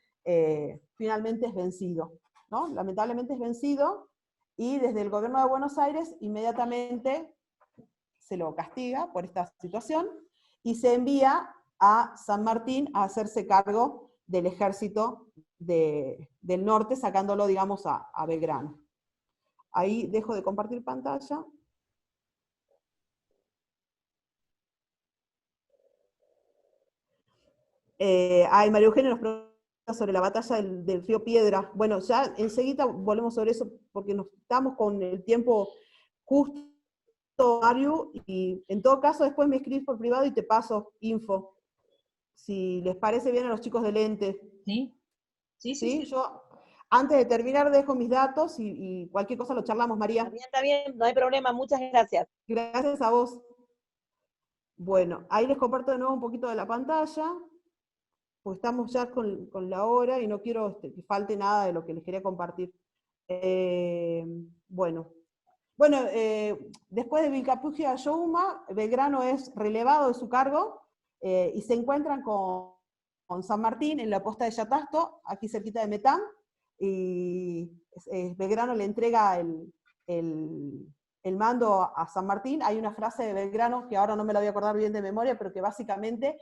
finalmente es vencido, ¿no? Lamentablemente es vencido, y desde el gobierno de Buenos Aires inmediatamente se lo castiga por esta situación, y se envía a San Martín a hacerse cargo del ejército del norte, sacándolo, digamos, a Belgrano. Ahí dejo de compartir pantalla. María Eugenia nos pregunta sobre la batalla del río Piedra. Bueno, ya enseguida volvemos sobre eso, porque nos estamos con el tiempo justo, Mario, y en todo caso después me escribís por privado y te paso info, si les parece bien a los chicos de lente. Sí, sí, sí. ¿Sí? Yo Antes de terminar, dejo mis datos y cualquier cosa lo charlamos, María. Está bien, no hay problema, muchas gracias. Gracias a vos. Bueno, ahí les comparto de nuevo un poquito de la pantalla, porque estamos ya con la hora y no quiero que falte nada de lo que les quería compartir. Bueno, después de Vilcapugio y Ayohuma, Belgrano es relevado de su cargo y se encuentran con San Martín en la posta de Yatasto, aquí cerquita de Metán, y Belgrano le entrega el mando a San Martín. Hay una frase de Belgrano, que ahora no me la voy a acordar bien de memoria, pero que básicamente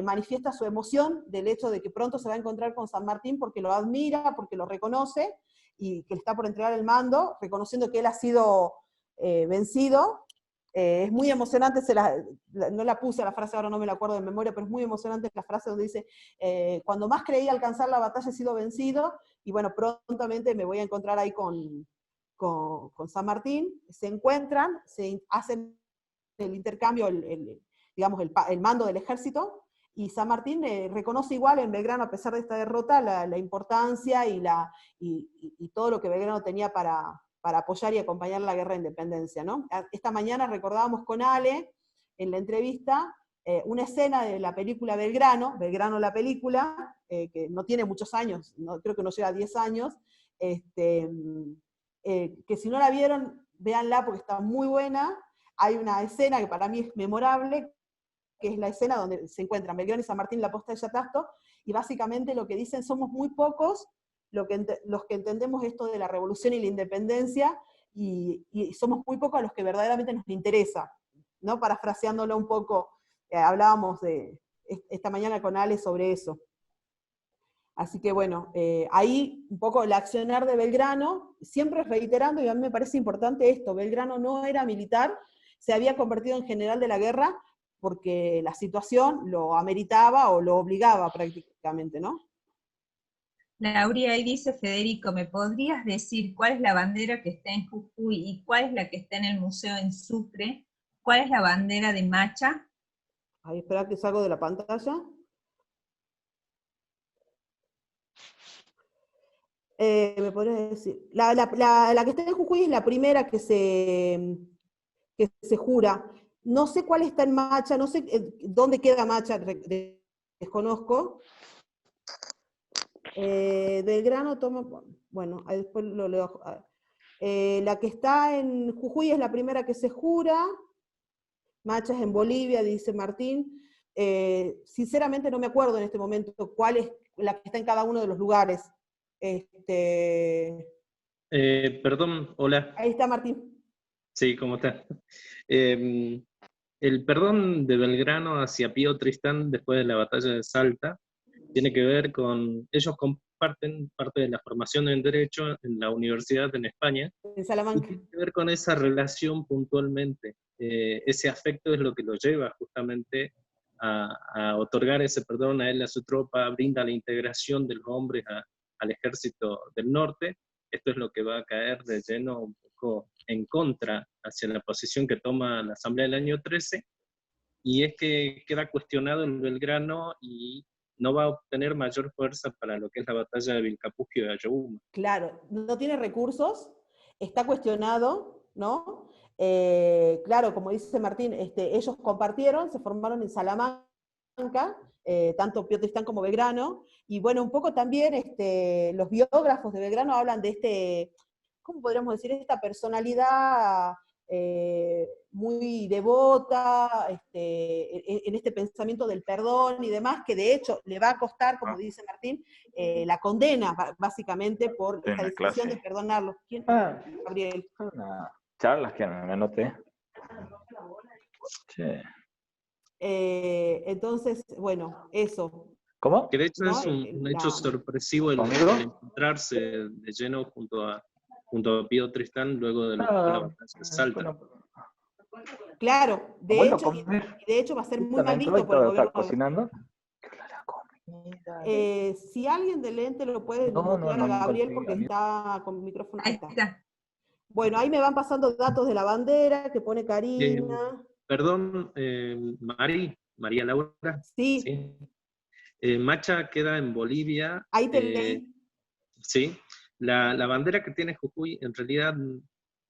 manifiesta su emoción del hecho de que pronto se va a encontrar con San Martín porque lo admira, porque lo reconoce, y que le está por entregar el mando, reconociendo que él ha sido vencido. Es muy emocionante, no la puse a la frase, ahora no me la acuerdo de memoria, pero es muy emocionante la frase donde dice, cuando más creí alcanzar la batalla he sido vencido, y bueno, prontamente me voy a encontrar ahí con San Martín. Se encuentran, se hacen el intercambio, digamos, el mando del ejército, y San Martín reconoce igual en Belgrano, a pesar de esta derrota, la importancia y todo lo que Belgrano tenía para apoyar y acompañar la guerra de independencia, ¿no? Esta mañana recordábamos con Ale, en la entrevista, una escena de la película Belgrano la película, que no tiene muchos años, creo que no llega a 10 años, que si no la vieron, véanla porque está muy buena. Hay una escena que para mí es memorable, que es la escena donde se encuentran Belgrano y San Martín en la posta de Yatasto, y básicamente lo que dicen, somos muy pocos los que entendemos esto de la revolución y la independencia, y somos muy pocos a los que verdaderamente nos interesa, ¿no? Parafraseándolo un poco, hablábamos esta mañana con Ale sobre eso. Así que bueno, ahí un poco el accionar de Belgrano, siempre reiterando, y a mí me parece importante esto, Belgrano no era militar, se había convertido en general de la guerra porque la situación lo ameritaba o lo obligaba prácticamente, ¿no? Lauri, ahí dice Federico, ¿me podrías decir cuál es la bandera que está en Jujuy y cuál es la que está en el museo en Sucre? ¿Cuál es la bandera de Macha? Ahí, espera que salgo de la pantalla. ¿Me podrías decir? La que está en Jujuy es la primera que se jura. No sé cuál está en Macha, no sé dónde queda Macha, desconozco. Belgrano toma, bueno, ahí después lo leo. La que está en Jujuy es la primera que se jura. Macha es en Bolivia, dice Martín. Sinceramente no me acuerdo en este momento cuál es la que está en cada uno de los lugares. Perdón, hola. Ahí está Martín. Sí, ¿cómo está? El perdón de Belgrano hacia Pío Tristán después de la batalla de Salta tiene que ver con, ellos comparten parte de la formación en Derecho en la universidad en España, En Salamanca. y tiene que ver con esa relación puntualmente. Ese afecto es lo que lo lleva justamente a otorgar ese perdón a él, a su tropa, brinda la integración de los hombres al ejército del norte. Esto es lo que va a caer de lleno un poco en contra hacia la posición que toma la Asamblea del año 13, y es que queda cuestionado el Belgrano y no va a obtener mayor fuerza para lo que es la batalla de Vilcapugio de Ayohuma. Claro, no tiene recursos, está cuestionado, ¿no? Claro, como dice Martín, ellos compartieron, se formaron en Salamanca, tanto Pío Tristán como Belgrano, y bueno, un poco también los biógrafos de Belgrano hablan de ¿cómo podríamos decir? Esta personalidad muy devota, en este pensamiento del perdón y demás, que de hecho le va a costar, como dice Martín, la condena, básicamente, por esta decisión de perdonarlo. ¿Quién? Gabriel. Una charla que me anoté. Sí. Entonces, bueno, eso. ¿Cómo? Que de hecho ¿No? es un hecho sorpresivo el encontrarse de lleno junto a Pío Tristán luego de la batalla de Salta. Claro, de hecho va a ser muy mal visto por el gobierno. Cocinando. Si alguien del ente lo puede mutear a Gabriel porque está con el micrófono. Ahí está. Bueno, ahí me van pasando datos de la bandera que pone Karina. Perdón, María Laura. Sí. Macha queda en Bolivia. Ahí te leí. Sí. La bandera que tiene Jujuy, en realidad,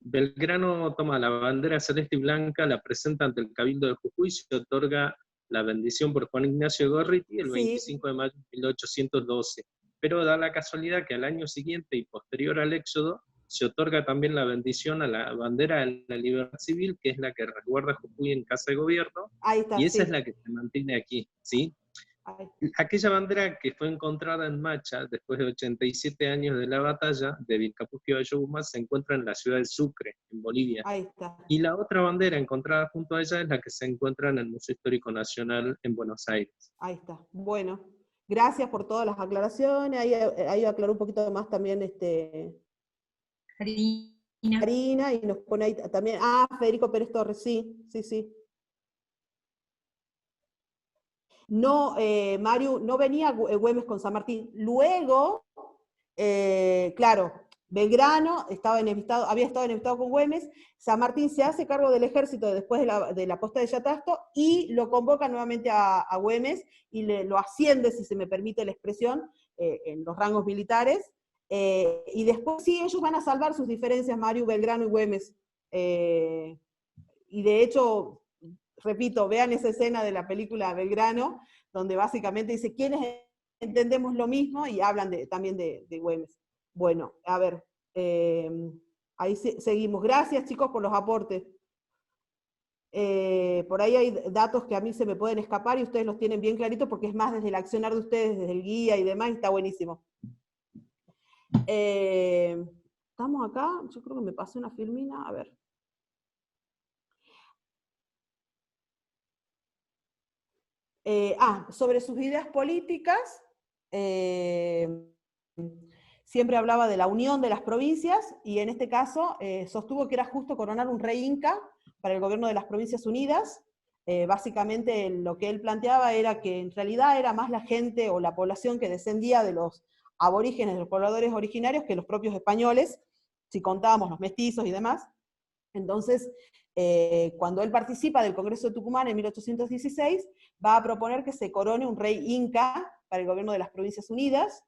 Belgrano toma la bandera celeste y blanca, la presenta ante el Cabildo de Jujuy, se otorga la bendición por Juan Ignacio Gorriti el 25 de mayo de 1812. Pero da la casualidad que al año siguiente y posterior al éxodo, se otorga también la bendición a la bandera de la libertad civil, que es la que resguarda Jujuy en Casa de Gobierno, Ahí está, y esa sí. es la que se mantiene aquí, ¿sí? Ahí. Aquella bandera que fue encontrada en Macha después de 87 años de la batalla de Vilcapugio de Yobuma se encuentra en la ciudad de Sucre, en Bolivia. Ahí está. Y la otra bandera encontrada junto a ella es la que se encuentra en el Museo Histórico Nacional en Buenos Aires. Ahí está. Bueno, gracias por todas las aclaraciones. Ahí aclaró un poquito más también Karina, y nos pone ahí también, Federico Pérez Torres, sí. No, Mario, no venía Güemes con San Martín. Luego, claro, Belgrano había estado enemistado con Güemes, San Martín se hace cargo del ejército después de la posta de Yatasto, y lo convoca nuevamente a Güemes, y lo asciende, si se me permite la expresión, en los rangos militares, y después sí, ellos van a salvar sus diferencias, Mario, Belgrano y Güemes, y de hecho, repito, vean esa escena de la película Belgrano, donde básicamente dice, ¿quiénes entendemos lo mismo? Y hablan también de Güemes. Bueno, a ver, ahí seguimos. Gracias, chicos, por los aportes. Por ahí hay datos que a mí se me pueden escapar y ustedes los tienen bien claritos porque es más desde el accionar de ustedes, desde el guía y demás, y está buenísimo. Estamos acá, yo creo que me pasé una filmina, a ver. Sobre sus ideas políticas, siempre hablaba de la unión de las provincias, y en este caso sostuvo que era justo coronar un rey inca para el gobierno de las Provincias Unidas. Básicamente lo que él planteaba era que en realidad era más la gente o la población que descendía de los aborígenes, de los pobladores originarios, que los propios españoles, si contábamos los mestizos y demás. Entonces, cuando él participa del Congreso de Tucumán en 1816, va a proponer que se corone un rey inca para el gobierno de las Provincias Unidas.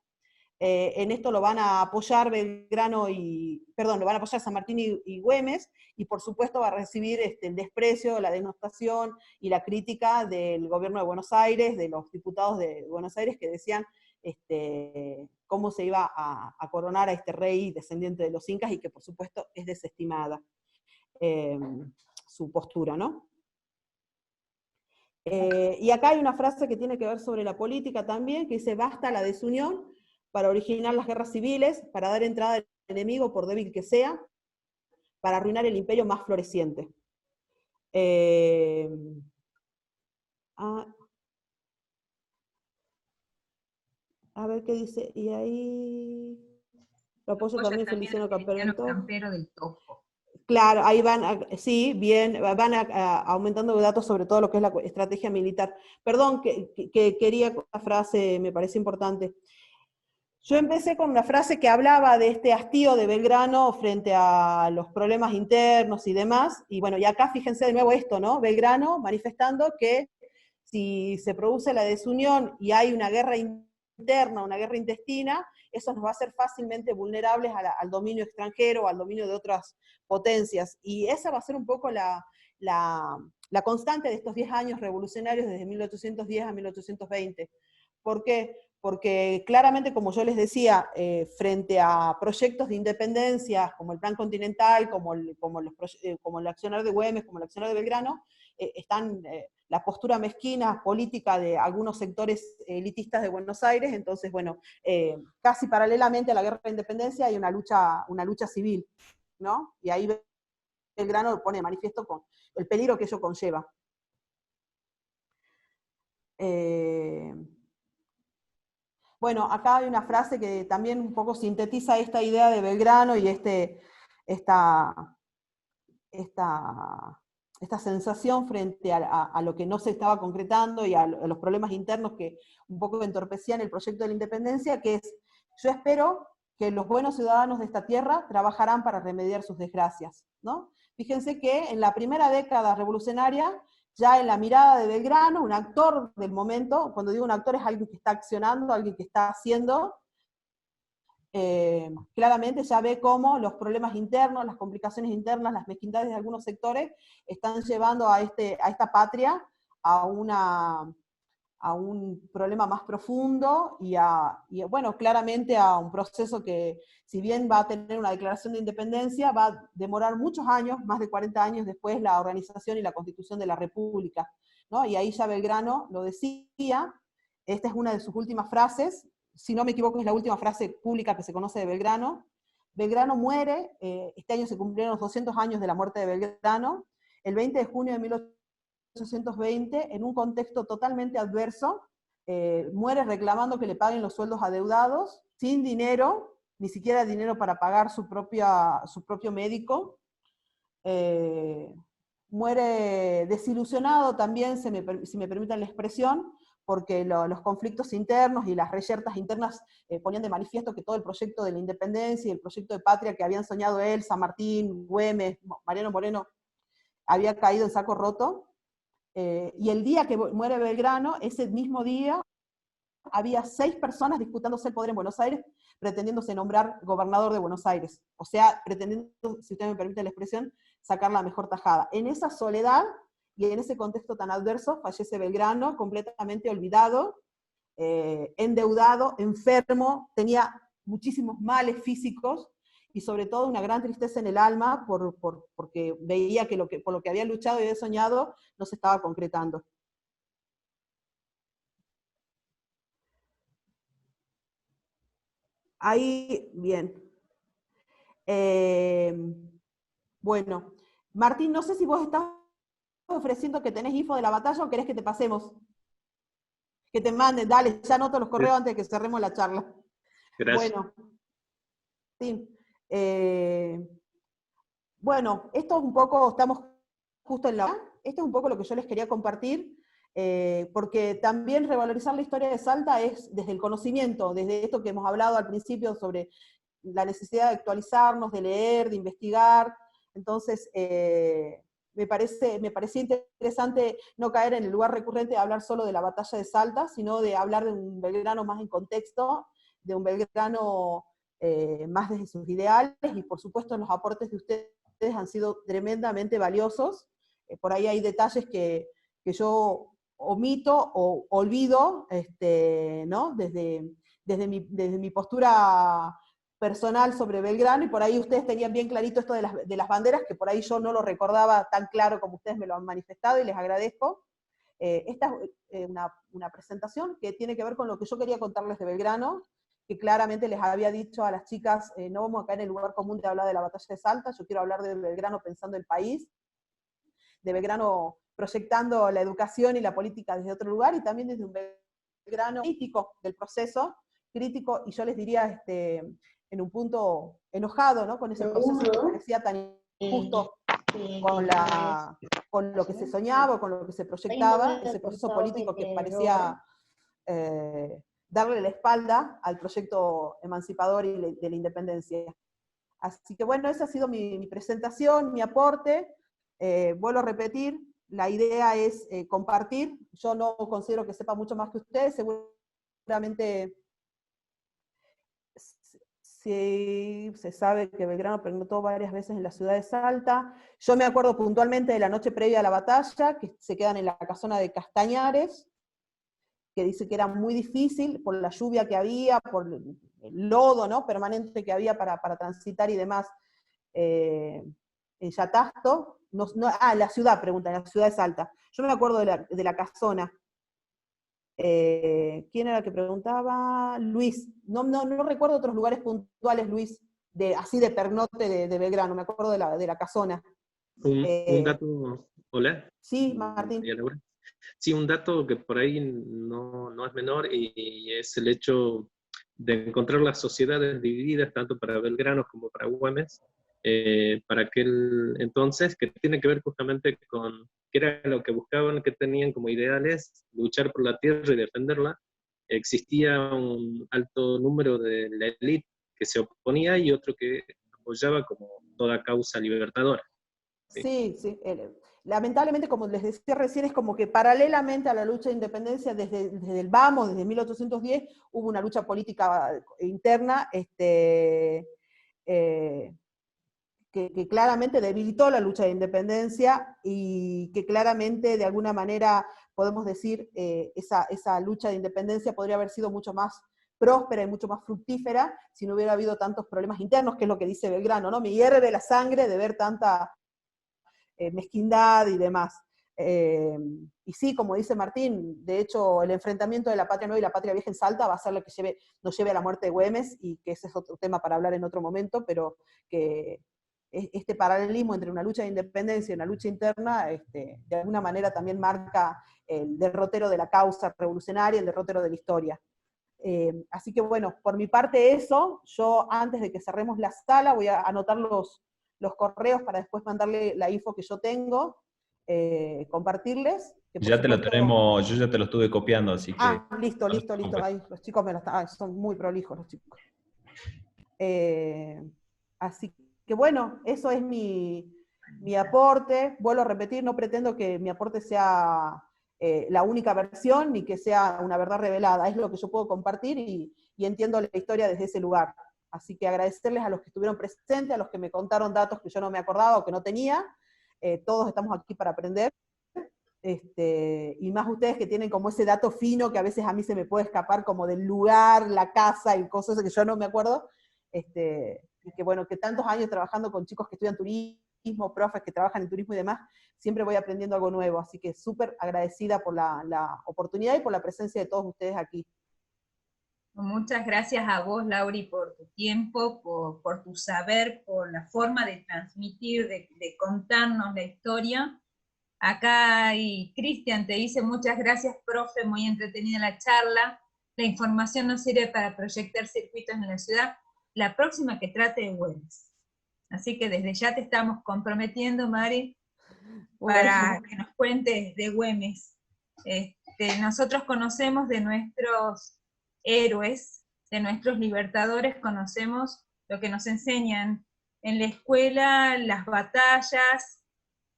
En esto lo van a apoyar lo van a apoyar San Martín y Güemes, y por supuesto va a recibir el desprecio, la denostación y la crítica del gobierno de Buenos Aires, de los diputados de Buenos Aires, que decían cómo se iba a coronar a este rey descendiente de los incas, y que por supuesto es desestimada su postura, ¿no? Y acá hay una frase que tiene que ver sobre la política también, que dice, basta la desunión para originar las guerras civiles, para dar entrada al enemigo por débil que sea, para arruinar el imperio más floreciente. A ver qué dice, y ahí lo apoya también Feliciano Campero del Tojo. Claro, ahí sí, bien, van aumentando datos sobre todo lo que es la estrategia militar. Perdón, que quería una frase, me parece importante. Yo empecé con una frase que hablaba de este hastío de Belgrano frente a los problemas internos y demás, y bueno, y acá fíjense de nuevo esto, ¿no? Belgrano manifestando que si se produce la desunión y hay una guerra interna, una guerra intestina, eso nos va a hacer fácilmente vulnerables al dominio extranjero, al dominio de otras potencias, y esa va a ser un poco la constante de estos 10 años revolucionarios desde 1810 a 1820. ¿Por qué? Porque claramente, como yo les decía, frente a proyectos de independencia, como el Plan Continental, como el accionar de Güemes, como el accionar de Belgrano, están la postura mezquina política de algunos sectores elitistas de Buenos Aires. Entonces, bueno, casi paralelamente a la guerra de independencia hay una lucha civil, ¿no? Y ahí Belgrano lo pone de manifiesto con el peligro que ello conlleva. Bueno, acá hay una frase que también un poco sintetiza esta idea de Belgrano y esta sensación frente a lo que no se estaba concretando y a los problemas internos que un poco entorpecían el proyecto de la independencia, que es, yo espero que los buenos ciudadanos de esta tierra trabajarán para remediar sus desgracias, ¿no? Fíjense que en la primera década revolucionaria, ya en la mirada de Belgrano, un actor del momento, cuando digo un actor es alguien que está accionando, alguien que está haciendo, claramente ya ve cómo los problemas internos, las complicaciones internas, las mezquindades de algunos sectores están llevando a esta patria a un problema más profundo y bueno, claramente a un proceso que, si bien va a tener una declaración de independencia, va a demorar muchos años, más de 40 años después, la organización y la constitución de la República, ¿no? Y ahí ya Belgrano lo decía, esta es una de sus últimas frases, si no me equivoco es la última frase pública que se conoce de Belgrano. Belgrano muere, este año se cumplieron los 200 años de la muerte de Belgrano, el 20 de junio de 1820, en un contexto totalmente adverso, muere reclamando que le paguen los sueldos adeudados, sin dinero, ni siquiera dinero para pagar su propio médico. Muere desilusionado también, si me permiten la expresión, porque los conflictos internos y las reyertas internas ponían de manifiesto que todo el proyecto de la independencia y el proyecto de patria que habían soñado él, San Martín, Güemes, Mariano Moreno, había caído en saco roto. Y el día que muere Belgrano, ese mismo día, había 6 personas disputándose el poder en Buenos Aires, pretendiéndose nombrar gobernador de Buenos Aires. O sea, pretendiendo, si usted me permite la expresión, sacar la mejor tajada. En esa soledad y en ese contexto tan adverso, fallece Belgrano, completamente olvidado, endeudado, enfermo, tenía muchísimos males físicos, y sobre todo una gran tristeza en el alma, porque veía que por lo que había luchado y había soñado no se estaba concretando. Ahí, bien. Bueno, Martín, no sé si vos estás ofreciendo que tenés info de la batalla o querés que te pasemos. Que te manden, dale, ya anoto los correos antes de que cerremos la charla. Gracias. Bueno, sí. Bueno, esto es un poco, estamos justo en esto es un poco lo que yo les quería compartir, porque también revalorizar la historia de Salta es desde el conocimiento, desde esto que hemos hablado al principio sobre la necesidad de actualizarnos, de leer, de investigar. Entonces, me parecía interesante no caer en el lugar recurrente de hablar solo de la batalla de Salta, sino de hablar de un Belgrano más en contexto, de un Belgrano más desde sus ideales, y por supuesto los aportes de ustedes han sido tremendamente valiosos. Por ahí hay detalles que yo omito o olvido, ¿no? desde mi postura personal sobre Belgrano, y por ahí ustedes tenían bien clarito esto de las banderas, que por ahí yo no lo recordaba tan claro como ustedes me lo han manifestado, y les agradezco. Esta es una presentación que tiene que ver con lo que yo quería contarles de Belgrano, que claramente les había dicho a las chicas, no vamos a caer en el lugar común de hablar de la batalla de Salta, yo quiero hablar de Belgrano pensando el país, de Belgrano proyectando la educación y la política desde otro lugar, y también desde un Belgrano crítico del proceso, crítico, y yo les diría en un punto enojado, ¿no? Con ese proceso que parecía tan injusto, con lo que se soñaba, con lo que se proyectaba, ese proceso político que parecía darle la espalda al proyecto emancipador y de la independencia. Así que bueno, esa ha sido mi presentación, mi aporte. Vuelvo a repetir, la idea es compartir. Yo no considero que sepa mucho más que ustedes, seguramente sí, se sabe que Belgrano pernoctó varias veces en la ciudad de Salta. Yo me acuerdo puntualmente de la noche previa a la batalla, que se quedan en la casona de Castañares, que dice que era muy difícil por la lluvia que había, por el lodo, ¿no?, permanente que había para transitar y demás. En Yatasto, la ciudad, preguntan, la ciudad de Salta. Yo me acuerdo de la casona. ¿Quién era el que preguntaba? Luis. No recuerdo otros lugares puntuales, Luis, así de pernote de Belgrano, me acuerdo de la casona. Un dato, hola. Sí, Martín. Sí, un dato que por ahí no es menor, y es el hecho de encontrar las sociedades divididas, tanto para Belgrano como para Güemes, para aquel entonces, que tiene que ver justamente con qué era lo que buscaban, qué tenían como ideales, luchar por la tierra y defenderla. Existía un alto número de la élite que se oponía y otro que apoyaba como toda causa libertadora. Sí. lamentablemente, como les decía recién, es como que paralelamente a la lucha de independencia, desde el vamos, desde 1810, hubo una lucha política interna que claramente debilitó la lucha de independencia y que claramente, de alguna manera, podemos decir, esa lucha de independencia podría haber sido mucho más próspera y mucho más fructífera si no hubiera habido tantos problemas internos, que es lo que dice Belgrano, ¿no? Me hierve la sangre de ver tanta mezquindad y demás. Y sí, como dice Martín, de hecho el enfrentamiento de la Patria Nueva y la Patria Vieja en Salta va a ser lo que nos lleve a la muerte de Güemes, y que ese es otro tema para hablar en otro momento, pero que este paralelismo entre una lucha de independencia y una lucha interna, de alguna manera también marca el derrotero de la causa revolucionaria, el derrotero de la historia. Así que bueno, por mi parte eso. Yo antes de que cerremos la sala voy a anotar los correos para después mandarle la info que yo tengo, compartirles. Que Ya te lo tenemos, yo ya te lo estuve copiando, así que... Ah, listo. Ahí, los chicos son muy prolijos los chicos. Así que bueno, eso es mi aporte. Vuelvo a repetir, no pretendo que mi aporte sea la única versión, ni que sea una verdad revelada. Es lo que yo puedo compartir y entiendo la historia desde ese lugar. Así que agradecerles a los que estuvieron presentes, a los que me contaron datos que yo no me acordaba o que no tenía. Todos estamos aquí para aprender. Y más ustedes que tienen como ese dato fino que a veces a mí se me puede escapar, como del lugar, la casa y cosas que yo no me acuerdo. Y que bueno, que tantos años trabajando con chicos que estudian turismo, profes que trabajan en turismo y demás, siempre voy aprendiendo algo nuevo. Así que súper agradecida por la oportunidad y por la presencia de todos ustedes aquí. Muchas gracias a vos, Lauri, por tu tiempo, por tu saber, por la forma de transmitir, de contarnos la historia. Acá y Cristian te dice: muchas gracias, profe, muy entretenida la charla. La información nos sirve para proyectar circuitos en la ciudad. La próxima que trate de Güemes. Así que desde ya te estamos comprometiendo, Mari, para que nos cuentes de Güemes. Nosotros conocemos de nuestros héroes, de nuestros libertadores, conocemos lo que nos enseñan en la escuela, las batallas,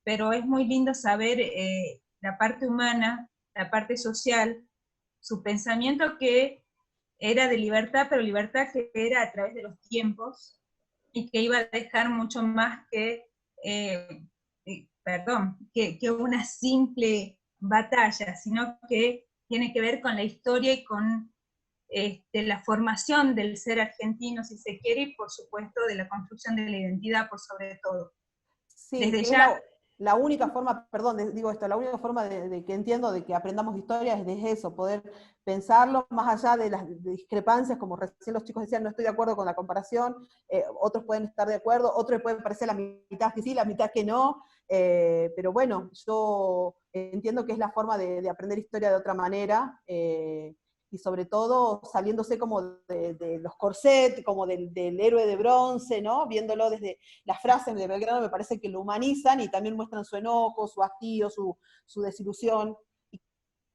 pero es muy lindo saber la parte humana, la parte social, su pensamiento que era de libertad, pero libertad que era a través de los tiempos, y que iba a dejar mucho más que una simple batalla, sino que tiene que ver con la historia y con la formación del ser argentino, si se quiere, y por supuesto de la construcción de la identidad por sobre todo. Sí, desde que ya... es la única forma, perdón, digo esto, la única forma de que entiendo de que aprendamos historia es de eso, poder pensarlo más allá de las discrepancias, como recién los chicos decían, no estoy de acuerdo con la comparación, otros pueden estar de acuerdo, otros pueden parecer la mitad que sí, la mitad que no, pero bueno, yo entiendo que es la forma de aprender historia de otra manera, y sobre todo saliéndose como de los corsets, como del héroe de bronce, ¿no? Viéndolo desde las frases de Belgrano, me parece que lo humanizan y también muestran su enojo, su hastío, su desilusión, y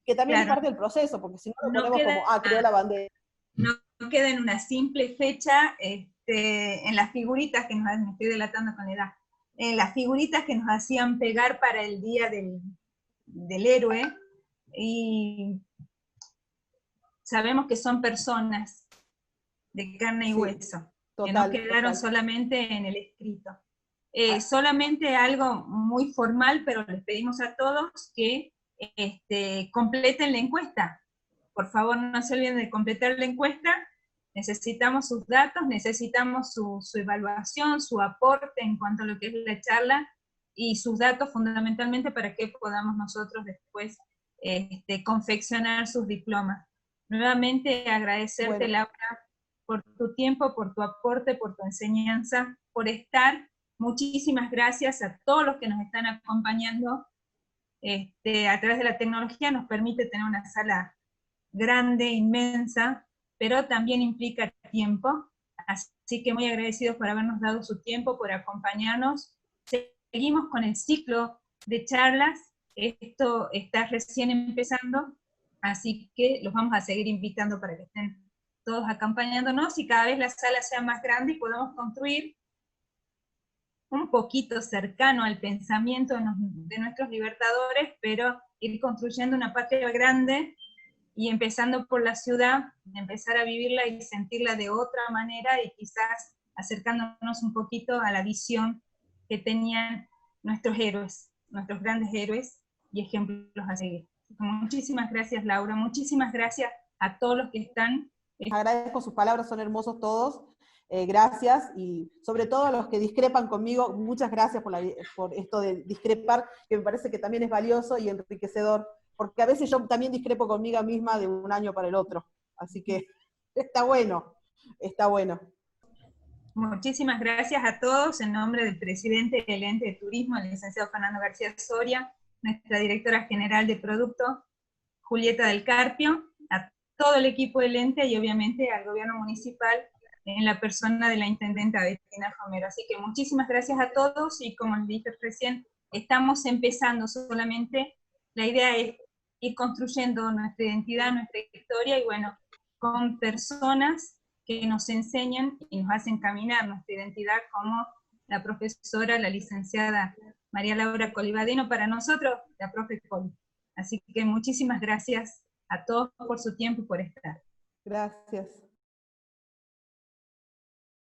que también es parte del proceso, porque si no lo ponemos como, creó la bandera. No queda en una simple fecha, en las figuritas que me estoy delatando con la edad, en las figuritas que nos hacían pegar para el día del héroe, y sabemos que son personas de carne y hueso, que no quedaron solamente en el escrito. Solamente algo muy formal, pero les pedimos a todos que completen la encuesta. Por favor, no se olviden de completar la encuesta. Necesitamos sus datos, necesitamos su evaluación, su aporte en cuanto a lo que es la charla, y sus datos fundamentalmente para que podamos nosotros después confeccionar sus diplomas. Nuevamente agradecerte, Laura, por tu tiempo, por tu aporte, por tu enseñanza, por estar. Muchísimas gracias a todos los que nos están acompañando. A través de la tecnología nos permite tener una sala grande, inmensa, pero también implica tiempo. Así que muy agradecidos por habernos dado su tiempo, por acompañarnos. Seguimos con el ciclo de charlas. Esto está recién empezando, así que los vamos a seguir invitando para que estén todos acompañándonos y cada vez la sala sea más grande y podamos construir un poquito cercano al pensamiento de nuestros libertadores, pero ir construyendo una patria grande y empezando por la ciudad, empezar a vivirla y sentirla de otra manera y quizás acercándonos un poquito a la visión que tenían nuestros héroes, nuestros grandes héroes y ejemplos a seguir. Muchísimas gracias, Laura, muchísimas gracias a todos los que están. Agradezco sus palabras, son hermosos todos. Gracias, y sobre todo a los que discrepan conmigo, muchas gracias por esto de discrepar, que me parece que también es valioso y enriquecedor, porque a veces yo también discrepo conmigo misma de un año para el otro, así que está bueno, está bueno. Muchísimas gracias a todos, en nombre del presidente del Ente de Turismo, el licenciado Fernando García Soria, nuestra directora general de Producto, Julieta del Carpio, a todo el equipo del Ente y obviamente al gobierno municipal, en la persona de la intendenta Bettina Romero. Así que muchísimas gracias a todos, y como les dije recién, estamos empezando solamente, la idea es ir construyendo nuestra identidad, nuestra historia, y bueno, con personas que nos enseñan y nos hacen caminar nuestra identidad, como la profesora, la licenciada María Laura Colibadino, para nosotros, la profe Coli. Así que muchísimas gracias a todos por su tiempo y por estar. Gracias.